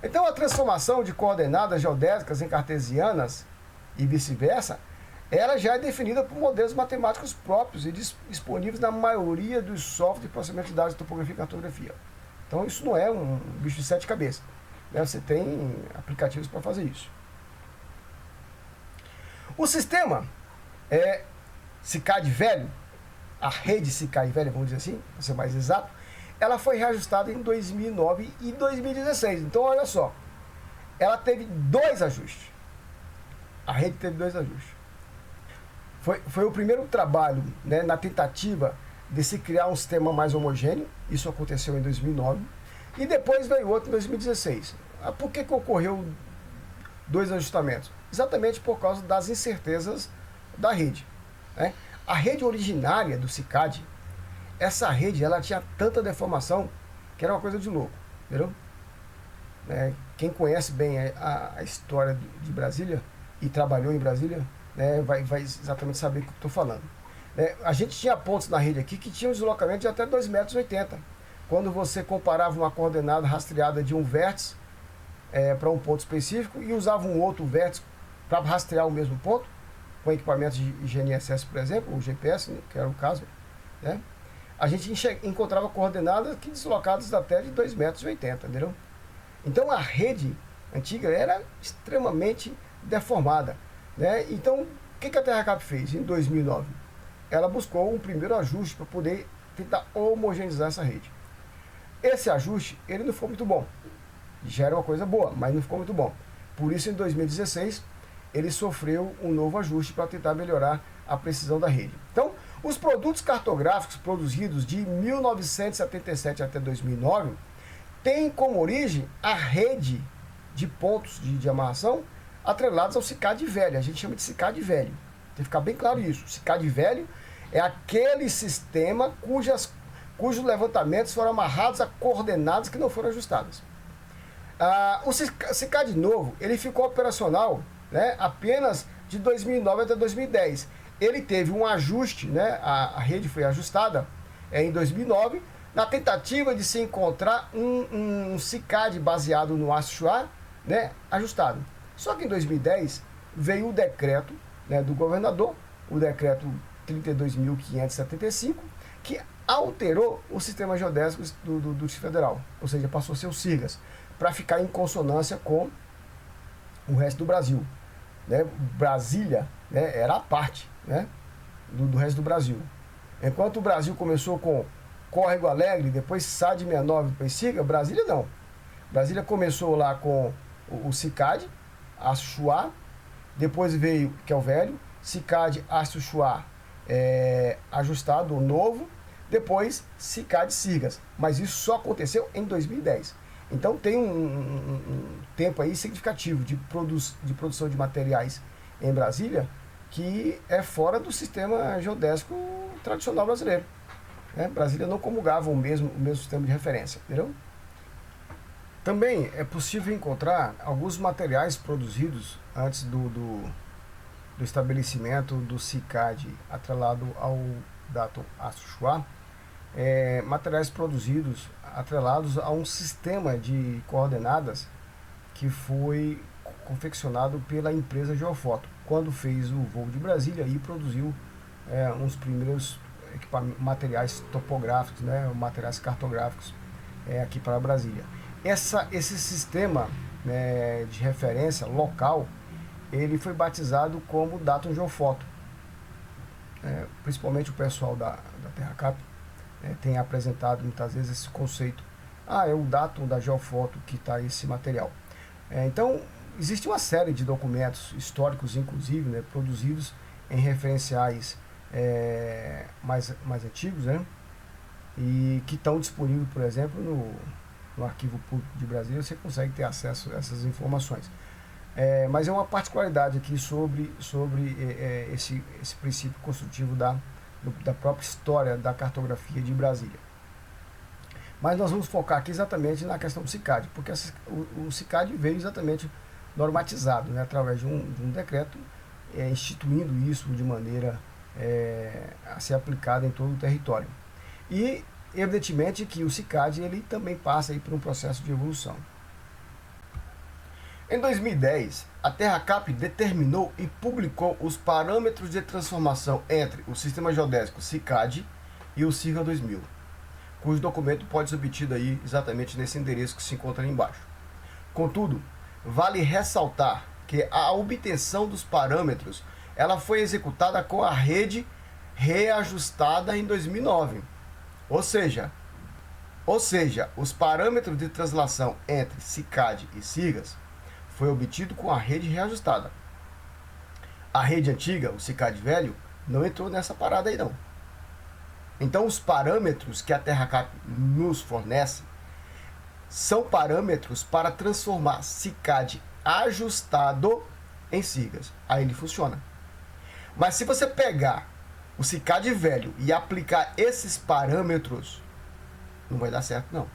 A: Então a transformação de coordenadas geodésicas em cartesianas e vice-versa, ela já é definida por modelos matemáticos próprios e disponíveis na maioria dos softwares de processamento de dados de topografia e cartografia. Então isso não é um bicho de sete cabeças, né? Você tem aplicativos para fazer isso. O sistema SICAD velho, a rede SICAD velha, vamos dizer assim, para ser mais exato, ela foi reajustada em 2009 e 2016. Então, olha só, ela teve 2 ajustes. A rede teve 2 ajustes. Foi o primeiro trabalho, né, na tentativa de se criar um sistema mais homogêneo. Isso aconteceu em 2009. E depois veio outro em 2016. Por que ocorreu 2 ajustamentos? Exatamente por causa das incertezas da rede, né? A rede originária do SICAD, essa rede, ela tinha tanta deformação que era uma coisa de louco, entendeu? Quem conhece bem a história de Brasília e trabalhou em Brasília, né, vai exatamente saber o que eu estou falando. A gente tinha pontos na rede aqui que tinham um deslocamento de até 2,80 metros. Quando você comparava uma coordenada rastreada de um vértice para um ponto específico e usava um outro vértice para rastrear o mesmo ponto, com equipamentos de GNSS, por exemplo, o GPS, que era o caso, né? A gente encontrava coordenadas que deslocadas até de 2,80 metros, entendeu? Então a rede antiga era extremamente deformada, né? Então, o que a TerraCap fez em 2009? Ela buscou um primeiro ajuste para poder tentar homogeneizar essa rede. Esse ajuste, ele não ficou muito bom. Já era uma coisa boa, mas não ficou muito bom. Por isso, em 2016, ele sofreu um novo ajuste para tentar melhorar a precisão da rede. Então, os produtos cartográficos produzidos de 1977 até 2009 têm como origem a rede de pontos de amarração atrelados ao SICAD velho. A gente chama de SICAD velho. Tem que ficar bem claro isso. O SICAD velho é aquele sistema cujos levantamentos foram amarrados a coordenadas que não foram ajustadas. O SICAD novo, ele ficou operacional, né, apenas de 2009 até 2010. Ele teve um ajuste, né, a rede foi ajustada em 2009, na tentativa de se encontrar um SICAD baseado no ASUA, né, ajustado. Só que em 2010 veio o decreto, né, do governador, o decreto 32.575, que alterou o sistema geodésico do Distrito Federal, ou seja, passou a ser o SIGAS, para ficar em consonância com o resto do Brasil. Né? Brasília, né, era a parte, né, do resto do Brasil. Enquanto o Brasil começou com Córrego Alegre, depois SAD 69, depois SIGA, Brasília não. Brasília começou lá com o SICAD, ASUA, depois veio, que é o velho, SICAD, ASUA, ajustado, o novo, depois SICAD SIGAS. Mas isso só aconteceu em 2010. Então tem um tempo aí significativo de produção de materiais em Brasília que é fora do sistema geodésico tradicional brasileiro. Brasília não comulgava o mesmo sistema de referência, entendeu? Também é possível encontrar alguns materiais produzidos antes do estabelecimento do SICAD atrelado ao datum ASUA, materiais produzidos atrelados a um sistema de coordenadas que foi confeccionado pela empresa Geofoto, quando fez o voo de Brasília e produziu uns primeiros materiais topográficos, né, materiais cartográficos aqui para Brasília. Esse sistema né, de referência local, ele foi batizado como Datum Geofoto. Principalmente o pessoal da TerraCap tem apresentado muitas vezes esse conceito. É o datum da geofoto que está esse material. Então, existe uma série de documentos históricos, inclusive, né, produzidos em referenciais mais antigos, né, e que estão disponíveis, por exemplo, no Arquivo Público de Brasília. Você consegue ter acesso a essas informações. Mas é uma particularidade aqui sobre esse princípio construtivo da própria história da cartografia de Brasília. Mas nós vamos focar aqui exatamente na questão do CICAD, porque o CICAD veio exatamente normatizado, né, através de um decreto instituindo isso de maneira a ser aplicada em todo o território. E, evidentemente, que o CICAD ele também passa aí por um processo de evolução. Em 2010, a TerraCap determinou e publicou os parâmetros de transformação entre o Sistema Geodésico CICAD e o SIRGA 2000, cujo documento pode ser obtido aí exatamente nesse endereço que se encontra ali embaixo. Contudo, vale ressaltar que a obtenção dos parâmetros ela foi executada com a rede reajustada em 2009. Ou seja, os parâmetros de translação entre CICAD e SIRGAS foi obtido com a rede reajustada. A rede antiga, o CICAD velho, não entrou nessa parada aí não. Então os parâmetros que a TerraCap nos fornece são parâmetros para transformar CICAD ajustado em SIRGAS. Aí ele funciona. Mas se você pegar o CICAD velho e aplicar esses parâmetros, não vai dar certo não.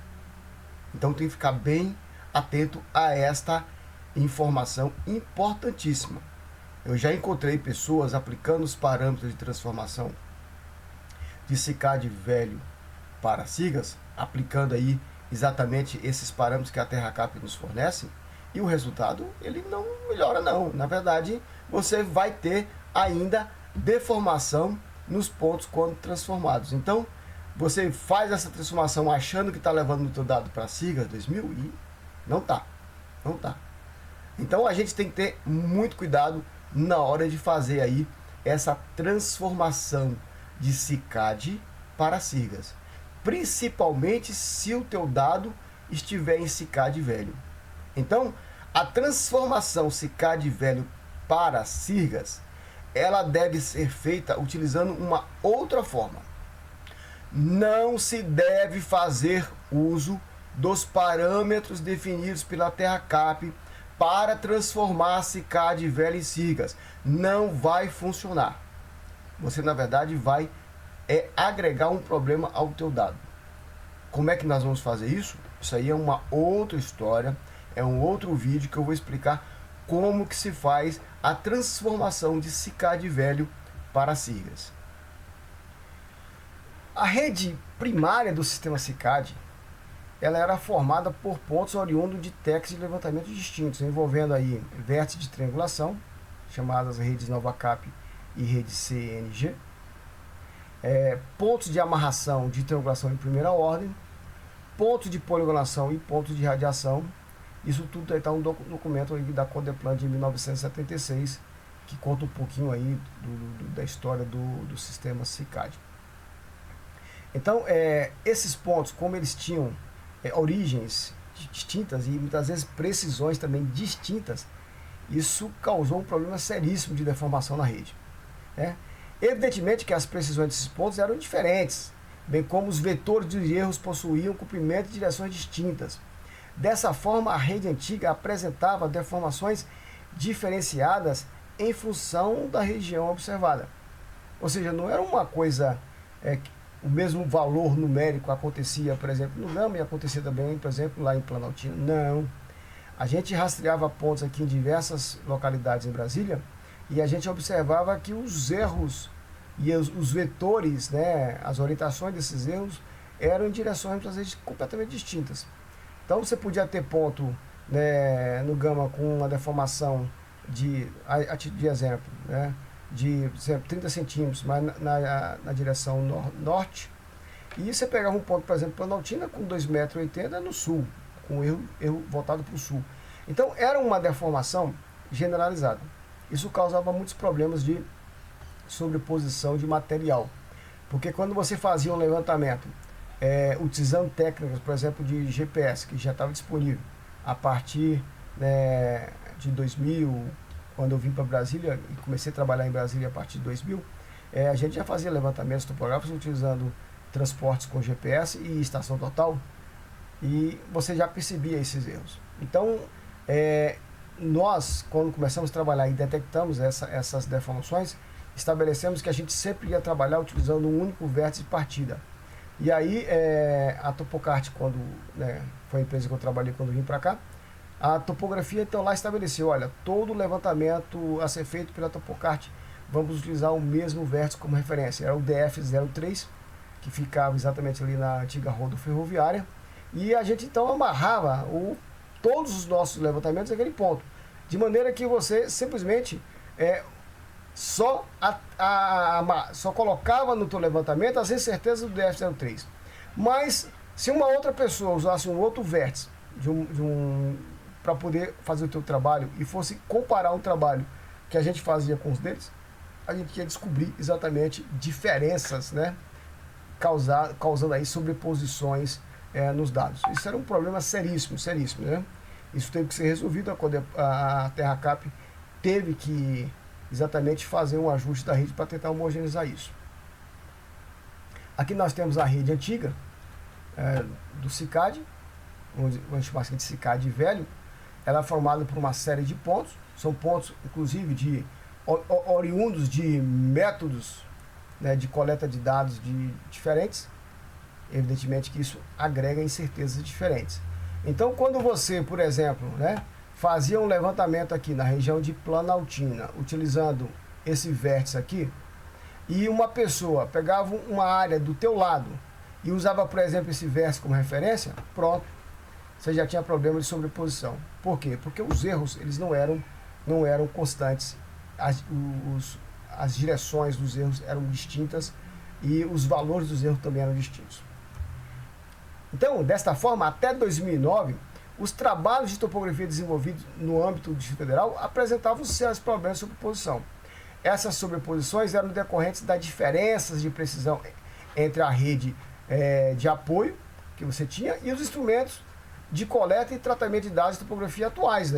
A: Então tem que ficar bem atento a esta informação importantíssima. Eu já encontrei pessoas aplicando os parâmetros de transformação de CICAD velho para SIRGAS, aplicando aí exatamente esses parâmetros que a TerraCap nos fornece, e o resultado ele não melhora não. Na verdade, você vai ter ainda deformação nos pontos quando transformados. Então, você faz essa transformação achando que está levando o teu dado para SIRGAS 2000 e não está. Então a gente tem que ter muito cuidado na hora de fazer aí essa transformação de CICAD para SIRGAS, principalmente se o teu dado estiver em CICAD velho. Então, a transformação CICAD velho para SIRGAS, ela deve ser feita utilizando uma outra forma. Não se deve fazer uso dos parâmetros definidos pela TerraCap para transformar CICAD velho em SIRGAS. Não vai funcionar. Você, na verdade, vai agregar um problema ao teu dado. Como é que nós vamos fazer isso? Isso aí é uma outra história, é um outro vídeo que eu vou explicar como que se faz a transformação de CICAD velho para SIRGAS. A rede primária do sistema CICAD, ela era formada por pontos oriundos de técnicas de levantamento distintos, envolvendo aí vértices de triangulação, chamadas redes NovaCap e rede CNG, pontos de amarração de triangulação em primeira ordem, pontos de poligonação e pontos de radiação. Isso tudo está um documento aí da Codeplan de 1976, que conta um pouquinho aí da história do sistema CICAD. Então, esses pontos, como eles tinham origens distintas e muitas vezes precisões também distintas, isso causou um problema seríssimo de deformação na rede. Evidentemente que as precisões desses pontos eram diferentes, bem como os vetores de erros possuíam comprimento e direções distintas. Dessa forma, a rede antiga apresentava deformações diferenciadas em função da região observada. Ou seja, não era uma coisa o mesmo valor numérico acontecia, por exemplo, no Gama e acontecia também, por exemplo, lá em Planaltina. Não. A gente rastreava pontos aqui em diversas localidades em Brasília e a gente observava que os erros e os vetores, as orientações desses erros eram em direções, às vezes, completamente distintas. Então, você podia ter ponto no Gama com uma deformação de exemplo, de 30 centímetros, mas na direção norte. E você pegava um ponto, por exemplo, Planaltina com 2,80 m no sul, com erro voltado para o sul. Então era uma deformação generalizada. Isso causava muitos problemas de sobreposição de material. Porque quando você fazia um levantamento utilizando técnicas, por exemplo, de GPS, que já estava disponível a partir de 2000, quando eu vim para Brasília e comecei a trabalhar em Brasília a partir de 2000, a gente já fazia levantamentos topográficos utilizando transportes com GPS e estação total, e você já percebia esses erros. Então, nós, quando começamos a trabalhar e detectamos essas deformações, estabelecemos que a gente sempre ia trabalhar utilizando um único vértice de partida. E aí, a Topocart, quando foi a empresa que eu trabalhei quando vim para cá, a topografia então lá estabeleceu, olha, todo levantamento a ser feito pela Topocart, vamos utilizar o mesmo vértice como referência. Era o DF03, que ficava exatamente ali na antiga roda ferroviária, e a gente então amarrava todos os nossos levantamentos naquele ponto, de maneira que você simplesmente só colocava no teu levantamento as incertezas do DF03. Mas se uma outra pessoa usasse um outro vértice para poder fazer o teu trabalho e fosse comparar um trabalho que a gente fazia com os deles, a gente ia descobrir exatamente diferenças, causando aí sobreposições nos dados. Isso era um problema seríssimo, né? Isso teve que ser resolvido quando a TerraCap teve que exatamente fazer um ajuste da rede para tentar homogeneizar isso. Aqui nós temos a rede antiga do CICAD, vamos chamar assim de CICAD velho. Ela é formada por uma série de pontos, são pontos inclusive oriundos de métodos de coleta de dados diferentes. Evidentemente que isso agrega incertezas diferentes. Então, quando você, por exemplo, fazia um levantamento aqui na região de Planaltina, utilizando esse vértice aqui, e uma pessoa pegava uma área do teu lado e usava, por exemplo, esse vértice como referência, pronto, você já tinha problema de sobreposição. Por quê? Porque os erros eles não eram constantes, as direções dos erros eram distintas e os valores dos erros também eram distintos. Então, desta forma, até 2009, os trabalhos de topografia desenvolvidos no âmbito do Distrito Federal apresentavam sérios problemas de sobreposição. Essas sobreposições eram decorrentes das diferenças de precisão entre a rede de apoio que você tinha e os instrumentos de coleta e tratamento de dados de topografia atuais.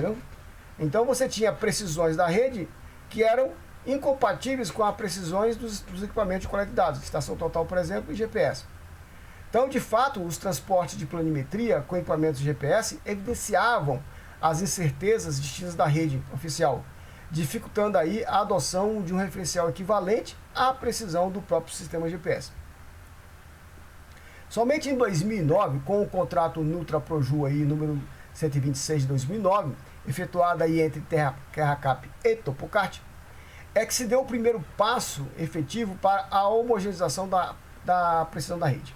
A: Então, você tinha precisões da rede que eram incompatíveis com as precisões dos equipamentos de coleta de dados, estação total, por exemplo, e GPS. Então, de fato, os transportes de planimetria com equipamentos de GPS evidenciavam as incertezas distintas da rede oficial, dificultando aí a adoção de um referencial equivalente à precisão do próprio sistema GPS. Somente em 2009, com o contrato Nutra-Proju aí, número 126 de 2009, efetuado aí entre TerraCap e Topocart, é que se deu o primeiro passo efetivo para a homogeneização da precisão da rede.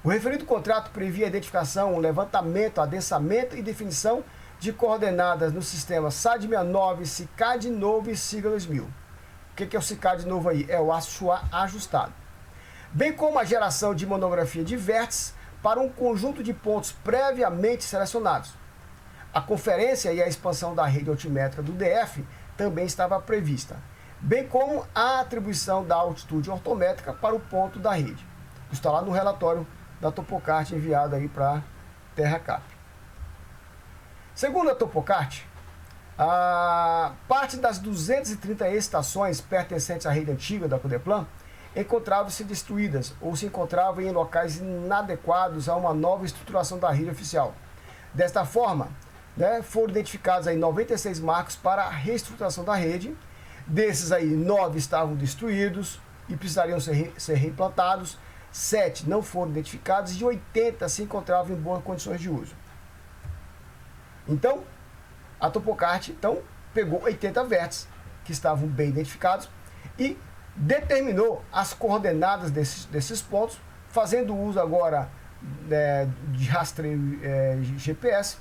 A: O referido contrato previa a identificação, levantamento, adensamento e definição de coordenadas no sistema SAD69, CICAD novo e SIGA 2000. O que é o CICAD novo aí? É o ASUA ajustado. Bem como a geração de monografia de vértices para um conjunto de pontos previamente selecionados. A conferência e a expansão da rede altimétrica do DF também estava prevista, bem como a atribuição da altitude ortométrica para o ponto da rede. Está lá no relatório da Topocart enviado aí para a TerraCap. Segundo a Topocart, a parte das 230 estações pertencentes à rede antiga da Codeplan encontravam-se destruídas ou se encontravam em locais inadequados a uma nova estruturação da rede oficial. Desta forma, foram identificados aí 96 marcos para a reestruturação da rede. Desses aí, 9 estavam destruídos e precisariam ser reimplantados. 7 não foram identificados e 80 se encontravam em boas condições de uso. Então, a Topocart pegou 80 vértices que estavam bem identificados e determinou as coordenadas desses pontos, fazendo uso agora de rastreio GPS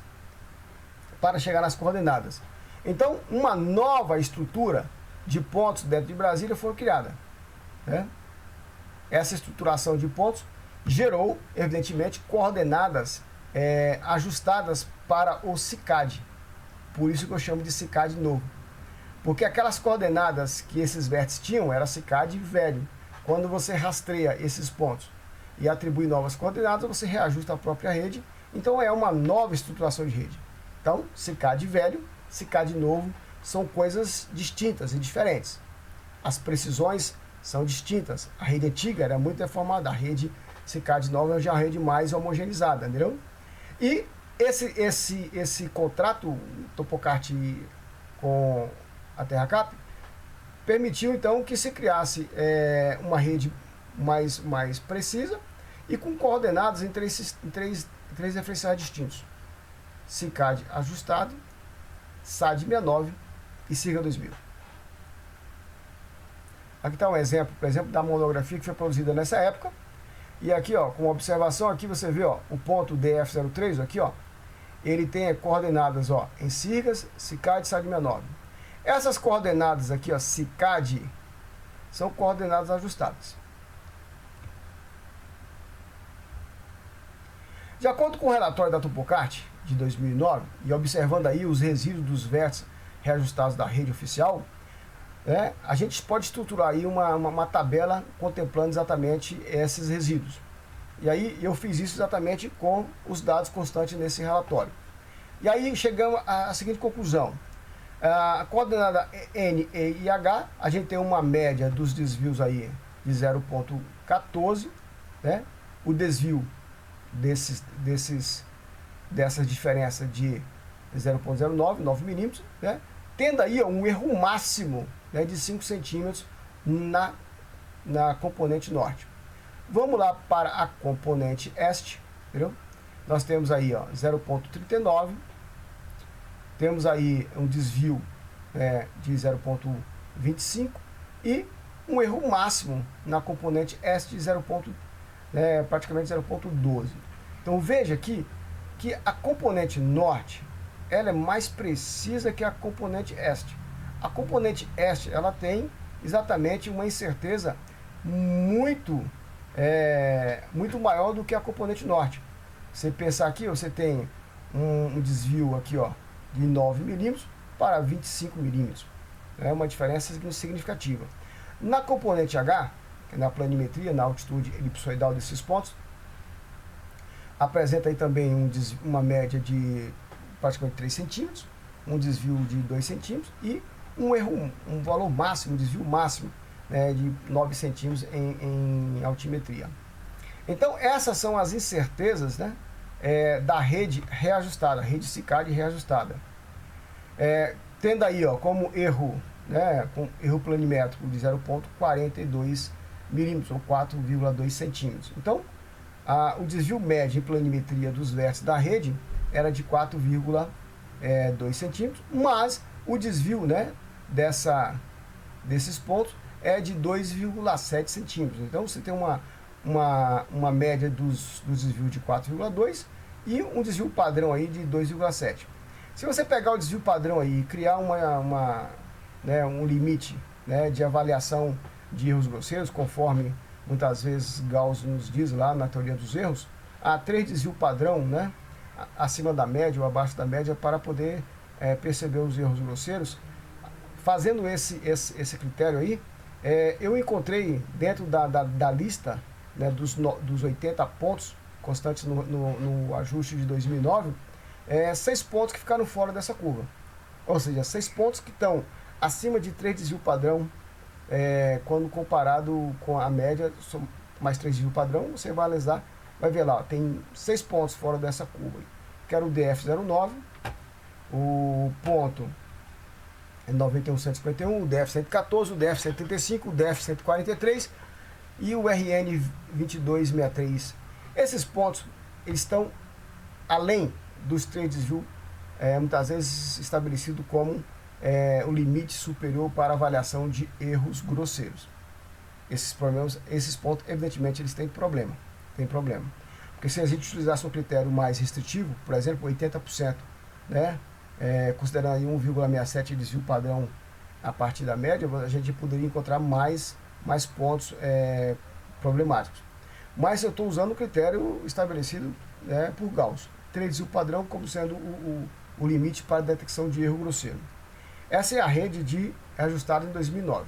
A: para chegar nas coordenadas. Então, uma nova estrutura de pontos dentro de Brasília foi criada. Essa estruturação de pontos gerou, evidentemente, coordenadas ajustadas para o CICAD. Por isso que eu chamo de SICAD novo. Porque aquelas coordenadas que esses vértices tinham era SICAD velho. Quando você rastreia esses pontos e atribui novas coordenadas, você reajusta a própria rede. Então é uma nova estruturação de rede. Então, SICAD velho, SICAD novo, são coisas distintas e diferentes. As precisões são distintas. A rede antiga era muito deformada, a rede SICAD nova já é uma rede mais homogeneizada, entendeu? E esse contrato Topocart com a TerraCap permitiu então que se criasse uma rede mais precisa e com coordenadas em três referenciais distintos: SICAD ajustado, SAD 69 e SIGA 2000. Aqui está um exemplo, por exemplo, da monografia que foi produzida nessa época. E aqui, ó, com observação, aqui você vê, ó, o ponto DF03, aqui, ó, ele tem coordenadas, ó, em SIGAS, SICAD e SAD 69. Essas coordenadas aqui, ó, SICAD, são coordenadas ajustadas. De acordo com o relatório da Topocart de 2009, e observando aí os resíduos dos vértices reajustados da rede oficial, a gente pode estruturar aí uma tabela contemplando exatamente esses resíduos. E aí eu fiz isso exatamente com os dados constantes nesse relatório. E aí chegamos à seguinte conclusão. A coordenada N, E e H, a gente tem uma média dos desvios aí de 0,14, né? O desvio dessas diferenças de 0,09, 9 milímetros, né? Tendo aí um erro máximo, né, de 5 centímetros na componente norte. Vamos lá para a componente este, entendeu? Nós temos aí 0,39, temos aí um desvio de 0,25 e um erro máximo na componente este de praticamente 0,12. Então veja aqui que a componente norte ela é mais precisa que a componente este. A componente este ela tem exatamente uma incerteza muito maior do que a componente norte. Você pensar aqui, você tem um desvio aqui, ó, de 9 milímetros para 25 milímetros. É uma diferença significativa. Na componente H, na planimetria, na altitude elipsoidal desses pontos, apresenta aí também uma média de praticamente 3 centímetros, um desvio de 2 centímetros e um valor máximo, um desvio máximo, né, de 9 centímetros em altimetria. Então essas são as incertezas, né, da rede reajustada, rede SICAD reajustada. Tendo aí como erro, né, com erro planimétrico de 0,42 milímetros ou 4,2 centímetros. Então o desvio médio em planimetria dos vértices da rede era de 4,2 centímetros, mas o desvio, né, desses pontos é de 2,7 centímetros. Então você tem uma média dos desvios de 4,2 e um desvio padrão aí de 2,7. Se você pegar o desvio padrão aí e criar um limite, né, de avaliação de erros grosseiros, conforme muitas vezes Gauss nos diz lá na teoria dos erros, há 3 desvios padrão, né, acima da média ou abaixo da média para poder perceber os erros grosseiros. Fazendo esse critério aí, eu encontrei dentro da lista, né, dos 80 pontos constantes no ajuste de 2009, 6 pontos que ficaram fora dessa curva. Ou seja, 6 pontos que estão acima de 3 desvios padrão, quando comparado com a média, mais 3 desvios padrão, você vai analisar, vai ver lá, tem 6 pontos fora dessa curva. Que era o DF09, o ponto 91,151, o DF114, o DF135, o DF143 e o RN2263. Esses pontos eles estão além dos 3 desvios, muitas vezes estabelecido como o limite superior para avaliação de erros grosseiros. Esses pontos, evidentemente, eles têm problema. Porque se a gente utilizasse um critério mais restritivo, por exemplo, 80%, né, considerando aí 1,67 de desvio padrão a partir da média, a gente poderia encontrar mais pontos problemáticos. Mas eu estou usando o critério estabelecido, né, por Gauss. 3 desvio padrão como sendo o o limite para detecção de erro grosseiro. Essa é a rede de reajustada em 2009.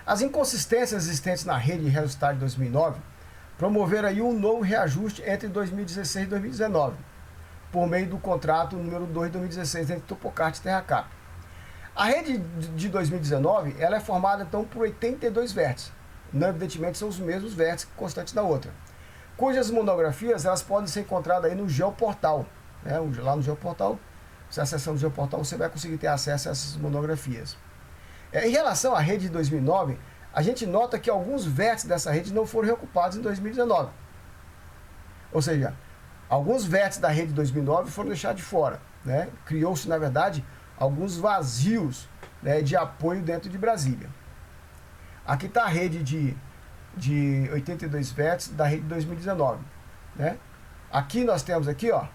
A: As inconsistências existentes na rede de reajustada de 2009 promoveram aí um novo reajuste entre 2016 e 2019, por meio do contrato número 2 de 2016 entre Topocart e Terracap. A rede de 2019 ela é formada então por 82 vértices, não evidentemente são os mesmos vértices constantes da outra, cujas monografias elas podem ser encontradas aí no Geoportal, né? Lá no Geoportal, se acessando o Geoportal você vai conseguir ter acesso a essas monografias. Em relação à rede de 2009, a gente nota que alguns vértices dessa rede não foram reocupados em 2019. Ou seja, alguns vértices da rede de 2009 foram deixados de fora, né? Criou-se, na verdade, alguns vazios, né, de apoio dentro de Brasília. Aqui está a rede de 82 vértices da rede de 2019. Né? Aqui nós temos aqui, ó,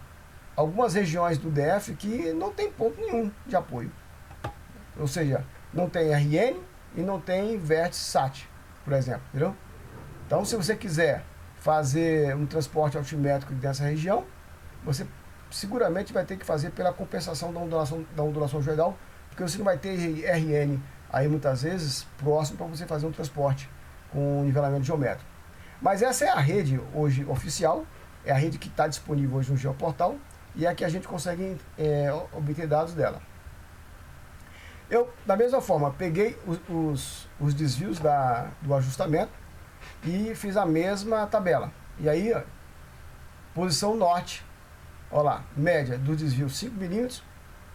A: algumas regiões do DF que não tem ponto nenhum de apoio. Ou seja, não tem RN e não tem vértice SAT, por exemplo. Entendeu? Então, se você quiser fazer um transporte altimétrico dessa região, você seguramente vai ter que fazer pela compensação da ondulação geral, porque você não vai ter RN aí muitas vezes próximo para você fazer um transporte com nivelamento geométrico. Mas essa é a rede hoje oficial, é a rede que está disponível hoje no Geoportal e é a que a gente consegue obter dados dela. Eu, da mesma forma, peguei os desvios do ajustamento e fiz a mesma tabela. E aí, ó, posição norte, olha lá, média do desvio 5 milímetros,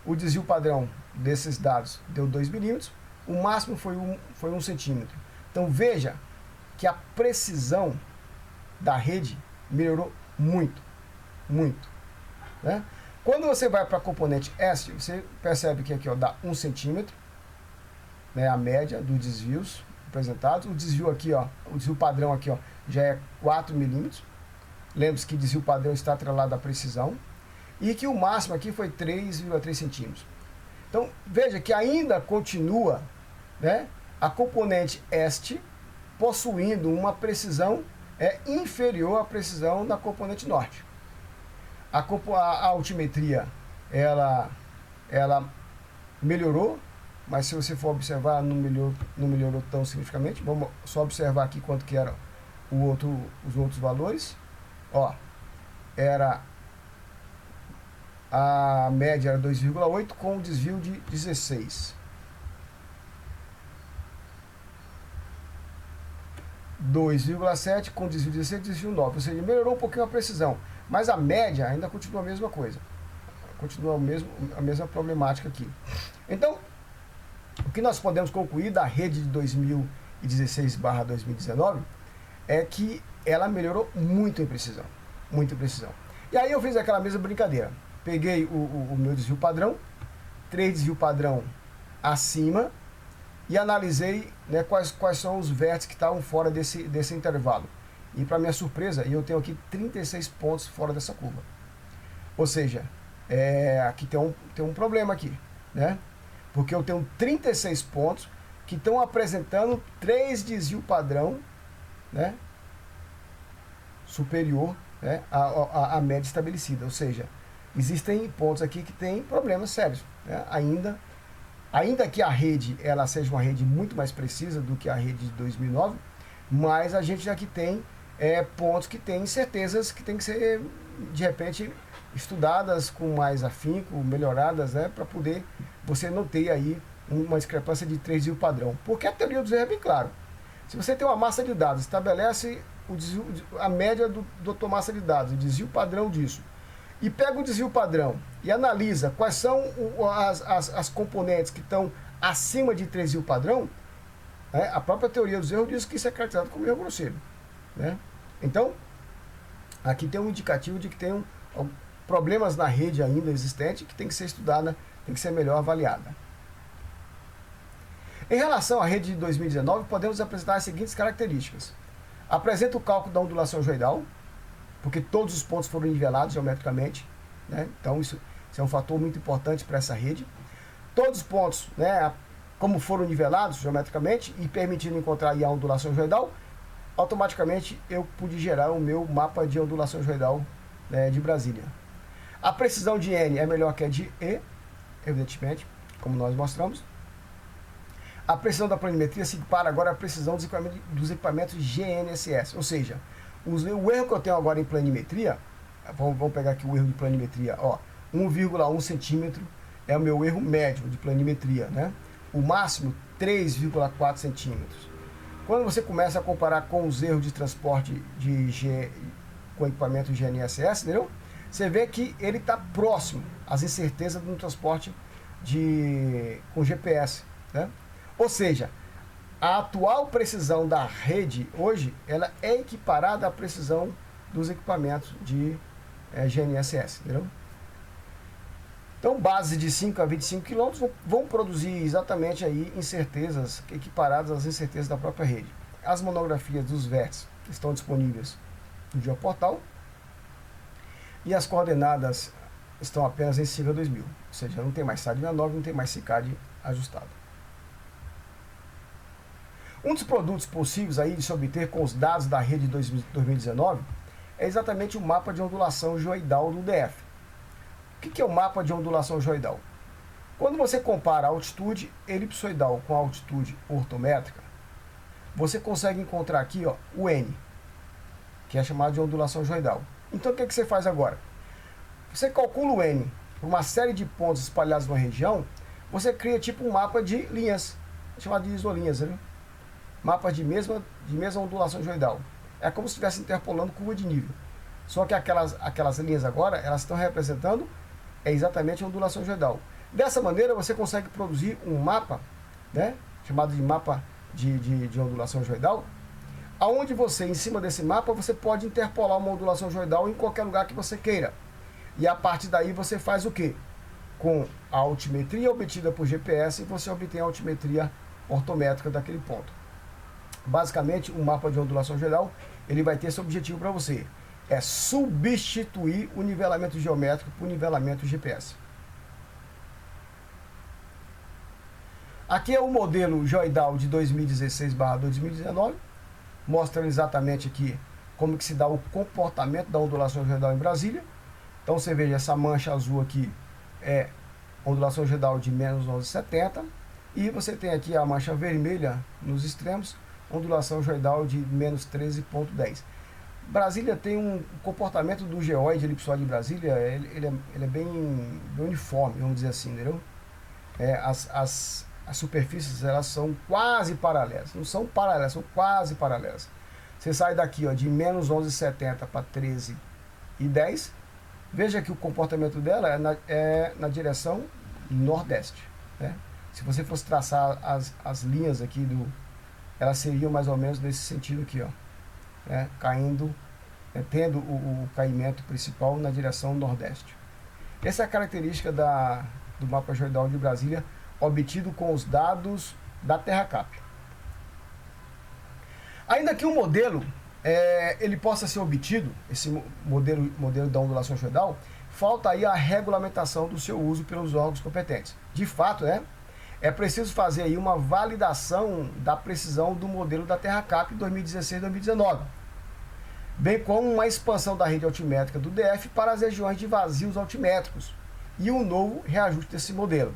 A: o desvio padrão desses dados deu 2 milímetros, o máximo foi 1 centímetro. Então veja que a precisão da rede melhorou muito, muito. Né? Quando você vai para a componente S, você percebe que aqui ó, dá 1 centímetro, né, a média dos desvios apresentados. O desvio aqui, ó, o desvio padrão aqui ó, já é 4 milímetros. Lembre-se que desvio padrão está atrelado à precisão. E que o máximo aqui foi 3,3 centímetros. Então, veja que ainda continua, né, a componente este possuindo uma precisão inferior à precisão da componente norte. A altimetria, ela melhorou, mas se você for observar, não melhorou tão significativamente. Vamos só observar aqui quanto que era os outros valores. Ó, a média era 2,8 com um desvio de 16. 2,7 com desvio de 16, desvio 9. Ou seja, melhorou um pouquinho a precisão. Mas a média ainda continua a mesma coisa. Continua a mesma problemática aqui. Então, o que nós podemos concluir da rede de 2016/2019 é que ela melhorou muito em precisão. Muito em precisão. E aí eu fiz aquela mesma brincadeira. Peguei o meu desvio padrão, 3 desvio padrão acima, e analisei, né, quais são os vértices que estavam fora desse intervalo. E para minha surpresa, eu tenho aqui 36 pontos fora dessa curva. Ou seja, aqui tem um problema aqui, né? Porque eu tenho 36 pontos que estão apresentando 3 desvio padrão, né, superior, né, à média estabelecida. Ou seja, existem pontos aqui que têm problemas sérios, né? Ainda que a rede ela seja uma rede muito mais precisa do que a rede de 2009, mas a gente aqui tem pontos que têm incertezas que tem que ser, de repente, estudadas com mais afinco, melhoradas, né, para poder você não ter aí uma discrepância de 3 desvio padrão. Porque a teoria do zero é bem claro. Se você tem uma massa de dados, estabelece a média da tua massa de dados, o desvio padrão disso, e pega o desvio padrão e analisa quais são as componentes que estão acima de 3 desvio padrão, né, a própria teoria dos erros diz que isso é caracterizado como erro grosseiro. Né? Então, aqui tem um indicativo de que tem problemas na rede ainda existente que tem que ser estudada, tem que ser melhor avaliada. Em relação à rede de 2019, podemos apresentar as seguintes características. Apresenta o cálculo da ondulação geoidal, porque todos os pontos foram nivelados geometricamente, né? Então isso é um fator muito importante para essa rede. Todos os pontos, né, como foram nivelados geometricamente e permitindo encontrar aí a ondulação geoidal, automaticamente eu pude gerar o meu mapa de ondulação geoidal, né, de Brasília. A precisão de N é melhor que a de E, evidentemente, como nós mostramos. A precisão da planimetria se equipara agora à precisão dos equipamentos GNSS, ou seja, o erro que eu tenho agora em planimetria, vamos pegar aqui o erro de planimetria, ó, 1,1 centímetro é o meu erro médio de planimetria, né? O máximo 3,4 centímetros. Quando você começa a comparar com os erros de transporte com equipamento GNSS, entendeu? Você vê que ele está próximo às incertezas do transporte com GPS, né? Ou seja, a atual precisão da rede hoje, ela é equiparada à precisão dos equipamentos de GNSS, entendeu? Então, bases de 5 a 25 km vão produzir exatamente aí incertezas equiparadas às incertezas da própria rede. As monografias dos vértices estão disponíveis no geoportal e as coordenadas estão apenas em sigla 2000, ou seja, não tem mais SAD69, não tem mais CICAD ajustado. Um dos produtos possíveis aí de se obter com os dados da rede de 2019 é exatamente o mapa de ondulação geoidal do DF. O que é o mapa de ondulação geoidal? Quando você compara a altitude elipsoidal com a altitude ortométrica, você consegue encontrar aqui, ó, o N, que é chamado de ondulação geoidal. Então o que você faz agora? Você calcula o N por uma série de pontos espalhados na região, você cria tipo um mapa de linhas, chamado de isolinhas, né? Mapa de mesma ondulação geoidal. É como se estivesse interpolando curva de nível. Só que aquelas linhas agora, elas estão representando exatamente a ondulação geoidal. Dessa maneira, você consegue produzir um mapa, né, chamado de mapa de ondulação geoidal, aonde você, em cima desse mapa, você pode interpolar uma ondulação geoidal em qualquer lugar que você queira. E a partir daí você faz o quê? Com a altimetria obtida por GPS, você obtém a altimetria ortométrica daquele ponto. Basicamente, o mapa de ondulação geral, ele vai ter esse objetivo para você. É substituir o nivelamento geométrico por nivelamento GPS. Aqui é o modelo geoidal de 2016/2019. Mostra exatamente aqui como que se dá o comportamento da ondulação geoidal em Brasília. Então você veja, essa mancha azul aqui é ondulação geoidal de menos 11,70. E você tem aqui a mancha vermelha nos extremos, ondulação geoidal de menos 13,10. Brasília tem um comportamento do geóide elipsoide de Brasília, ele é bem uniforme, vamos dizer assim, entendeu? As superfícies, elas são quase paralelas, não são paralelas, são quase paralelas. Você sai daqui, ó, de menos 11,70 para 13,10, veja que o comportamento dela é na direção nordeste, né? Se você fosse traçar as linhas aqui elas seriam mais ou menos nesse sentido aqui, ó, né, caindo, tendo o caimento principal na direção nordeste. Essa é a característica do mapa geoidal de Brasília, obtido com os dados da TerraCap. Ainda que o modelo ele possa ser obtido, esse modelo da ondulação geoidal, falta aí a regulamentação do seu uso pelos órgãos competentes. De fato, é preciso fazer aí uma validação da precisão do modelo da TerraCap 2016-2019, bem como uma expansão da rede altimétrica do DF para as regiões de vazios altimétricos e um novo reajuste desse modelo.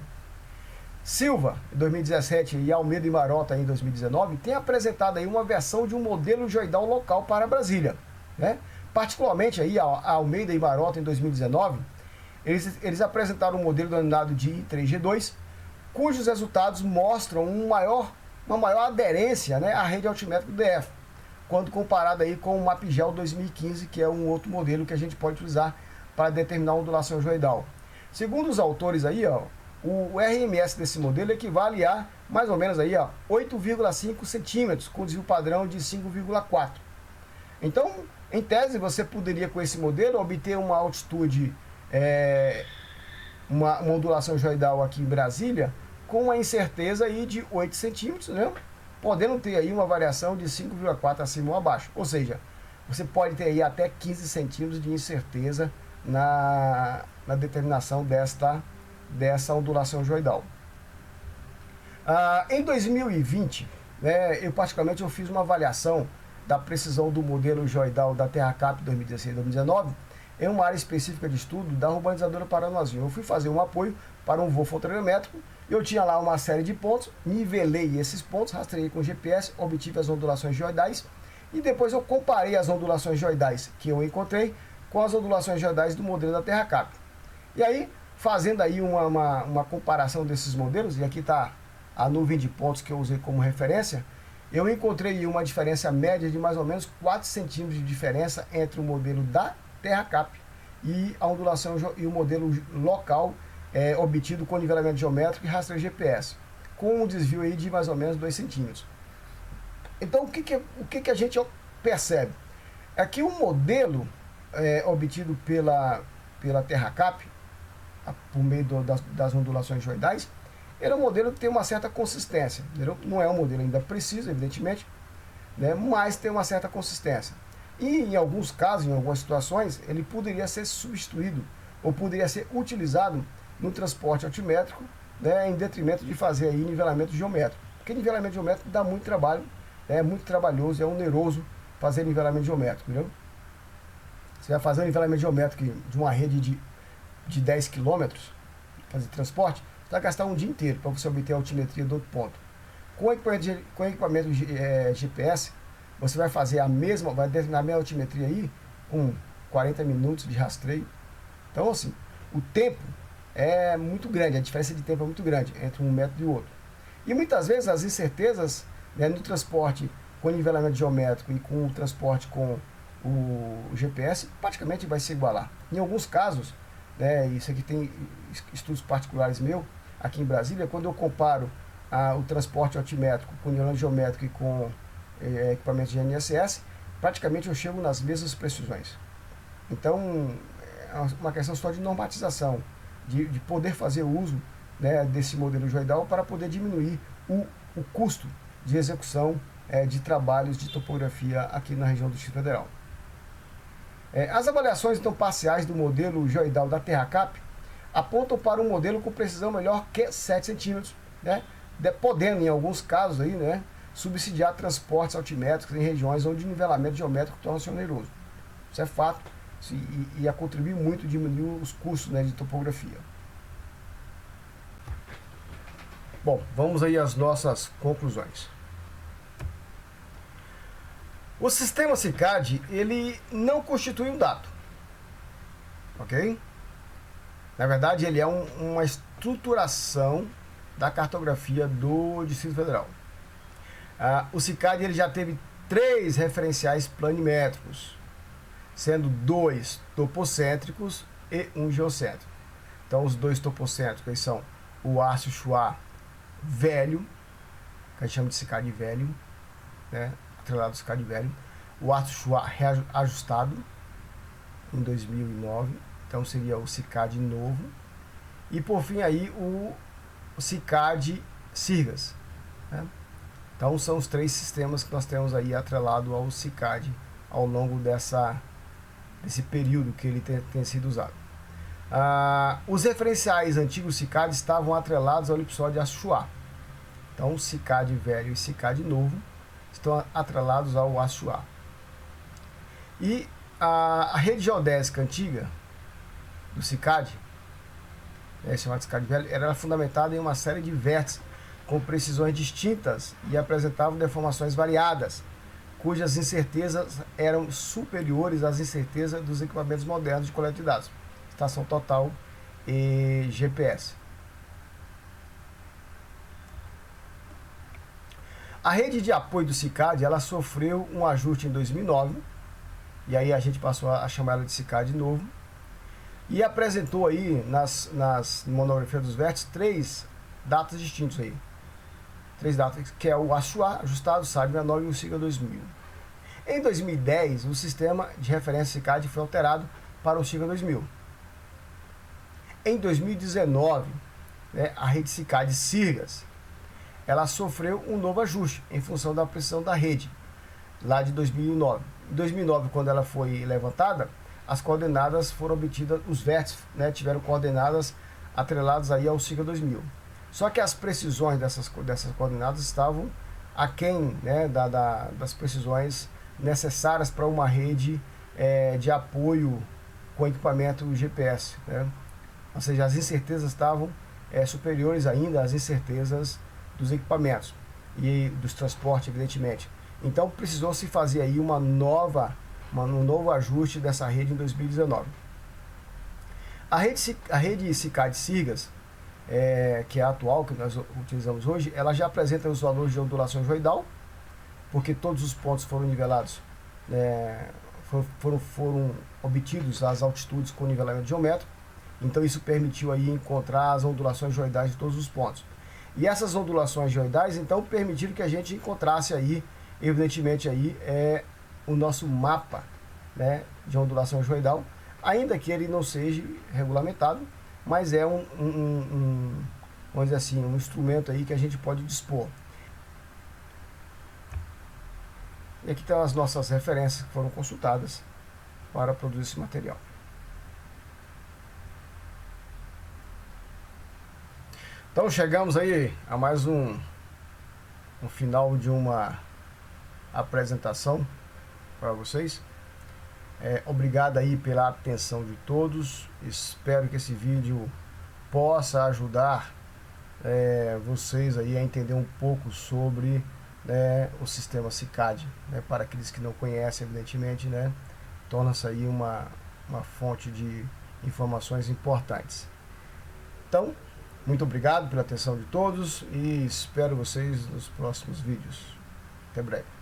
A: Silva, em 2017, e Almeida e Marota, em 2019, tem apresentado aí uma versão de um modelo geoidal local para Brasília, né? Particularmente aí a Almeida e Marota, em 2019, eles apresentaram um modelo denominado de I3G2, cujos resultados mostram uma maior aderência, né, à rede altimétrica do DF, quando comparado aí com o MapGel 2015, que é um outro modelo que a gente pode utilizar para determinar a ondulação geoidal. Segundo os autores aí, ó, o RMS desse modelo equivale a mais ou menos aí, ó, 8,5 centímetros, com desvio padrão de 5,4. Então, em tese, você poderia com esse modelo obter uma altitude, uma ondulação geoidal aqui em Brasília, com uma incerteza aí de 8 centímetros, né? Podendo ter aí uma variação de 5,4 acima ou abaixo. Ou seja, você pode ter aí até 15 centímetros de incerteza na determinação dessa ondulação geoidal. Em 2020, né, eu particularmente fiz uma avaliação da precisão do modelo geoidal da TerraCap 2016-2019 em uma área específica de estudo da urbanizadora Paranoazinho. Eu fui fazer um apoio para um voo fotogramétrico, eu tinha lá uma série de pontos, nivelei esses pontos, rastreei com GPS, obtive as ondulações geoidais e depois eu comparei as ondulações geoidais que eu encontrei com as ondulações geoidais do modelo da TerraCap. E aí, fazendo aí uma comparação desses modelos, e aqui está a nuvem de pontos que eu usei como referência, eu encontrei uma diferença média de mais ou menos 4 centímetros de diferença entre o modelo da TerraCap e a ondulação e o modelo local obtido com nivelamento geométrico e rastreio GPS, com um desvio aí de mais ou menos 2 centímetros. Então, o que a gente percebe? É que o modelo obtido pela TerraCap, por meio das ondulações geoidais, ele é um modelo que tem uma certa consistência. Entendeu? Não é um modelo ainda preciso, evidentemente, né, mas tem uma certa consistência. E em alguns casos, em algumas situações, ele poderia ser substituído ou poderia ser utilizado no transporte altimétrico, né, em detrimento de fazer aí nivelamento geométrico. Porque nivelamento geométrico dá muito trabalho, é muito trabalhoso, é oneroso fazer nivelamento geométrico. Entendeu? Você vai fazer um nivelamento geométrico de uma rede de 10 km, fazer transporte, você vai gastar um dia inteiro para você obter a altimetria do outro ponto. Com equipamento GPS, você vai fazer vai determinar a mesma altimetria aí com 40 minutos de rastreio. Então, assim, o tempo é muito grande, a diferença de tempo é muito grande entre um método e o outro. E muitas vezes as incertezas, né, no transporte com nivelamento geométrico e com o transporte com o GPS praticamente vai se igualar. Em alguns casos, né, isso aqui tem estudos particulares meus, aqui em Brasília, quando eu comparo o transporte altimétrico com nivelamento geométrico e com equipamento de GNSS, praticamente eu chego nas mesmas precisões. Então, é uma questão só de normatização, de poder fazer uso, né, desse modelo geoidal para poder diminuir o custo de execução de trabalhos de topografia aqui na região do Distrito Federal. As avaliações então parciais do modelo geoidal da TerraCap apontam para um modelo com precisão melhor que 7 centímetros, né, podendo em alguns casos aí, né, subsidiar transportes altimétricos em regiões onde o nivelamento geométrico torna-se oneroso. Isso é fato e a contribuir muito diminuir os custos, né, de topografia. Bom, vamos aí às nossas conclusões. O sistema SICAD, ele não constitui um dado, ok? Na verdade, ele é uma estruturação da cartografia do Distrito Federal. O SICAD ele já teve 3 referenciais planimétricos, sendo 2 topocêntricos e 1 geocêntrico. Então, os 2 topocêntricos são o Aço-Chua velho, que a gente chama de SICAD velho, né, atrelado ao SICAD velho, o Aço-Chua reajustado em 2009, então seria o SICAD novo, e por fim aí o SICAD Sirgas, né? Então são os 3 sistemas que nós temos aí atrelado ao SICAD ao longo desse período que ele tem sido usado. Os referenciais antigos SICAD estavam atrelados ao elipsoide Aço-Chua. Então o SICAD velho e SICAD novo estão atrelados ao Aço-Chua. E a rede geodésica antiga do SICAD, chamada SICAD velho, era fundamentada em uma série de vértices com precisões distintas e apresentavam deformações variadas, cujas incertezas eram superiores às incertezas dos equipamentos modernos de coleta de dados, estação total e GPS. A rede de apoio do SICAD, ela sofreu um ajuste em 2009, e aí a gente passou a chamar ela de SICAD novo, e apresentou aí nas monografias dos vértices 3 datas distintas aí. 3 datas, que é o Aço-Chua ajustado, o SAD 69 e o SIGA 2000. Em 2010, o sistema de referência SICAD foi alterado para o SIGA 2000. Em 2019, né, a rede SICAD Sirgas, ela sofreu um novo ajuste em função da precisão da rede, lá de 2009. Em 2009, quando ela foi levantada, as coordenadas foram obtidas, os vértices, né, tiveram coordenadas atreladas aí ao SIGA 2000. Só que as precisões dessas coordenadas estavam aquém, né, das precisões necessárias para uma rede de apoio com equipamento GPS, né? Ou seja, as incertezas estavam superiores ainda às incertezas dos equipamentos e dos transportes, evidentemente. Então precisou se fazer aí um novo ajuste dessa rede em 2019. A rede SICAD-SIRGAS, que é a atual que nós utilizamos hoje, ela já apresenta os valores de ondulação geoidal, porque todos os pontos foram nivelados, foram obtidos as altitudes com nivelamento geométrico. Então isso permitiu aí encontrar as ondulações geoidais de todos os pontos. E essas ondulações geoidais então permitiram que a gente encontrasse aí, evidentemente aí, o nosso mapa, né, de ondulação geoidal, ainda que ele não seja regulamentado, mas é vamos dizer assim, um instrumento aí que a gente pode dispor. E aqui estão as nossas referências que foram consultadas para produzir esse material. Então chegamos aí a mais um final de uma apresentação para vocês. Obrigado aí pela atenção de todos. Espero que esse vídeo possa ajudar vocês aí a entender um pouco sobre o sistema SICAD, para aqueles que não conhecem, evidentemente, torna-se aí uma fonte de informações importantes. Então, muito obrigado pela atenção de todos e espero vocês nos próximos vídeos. Até breve.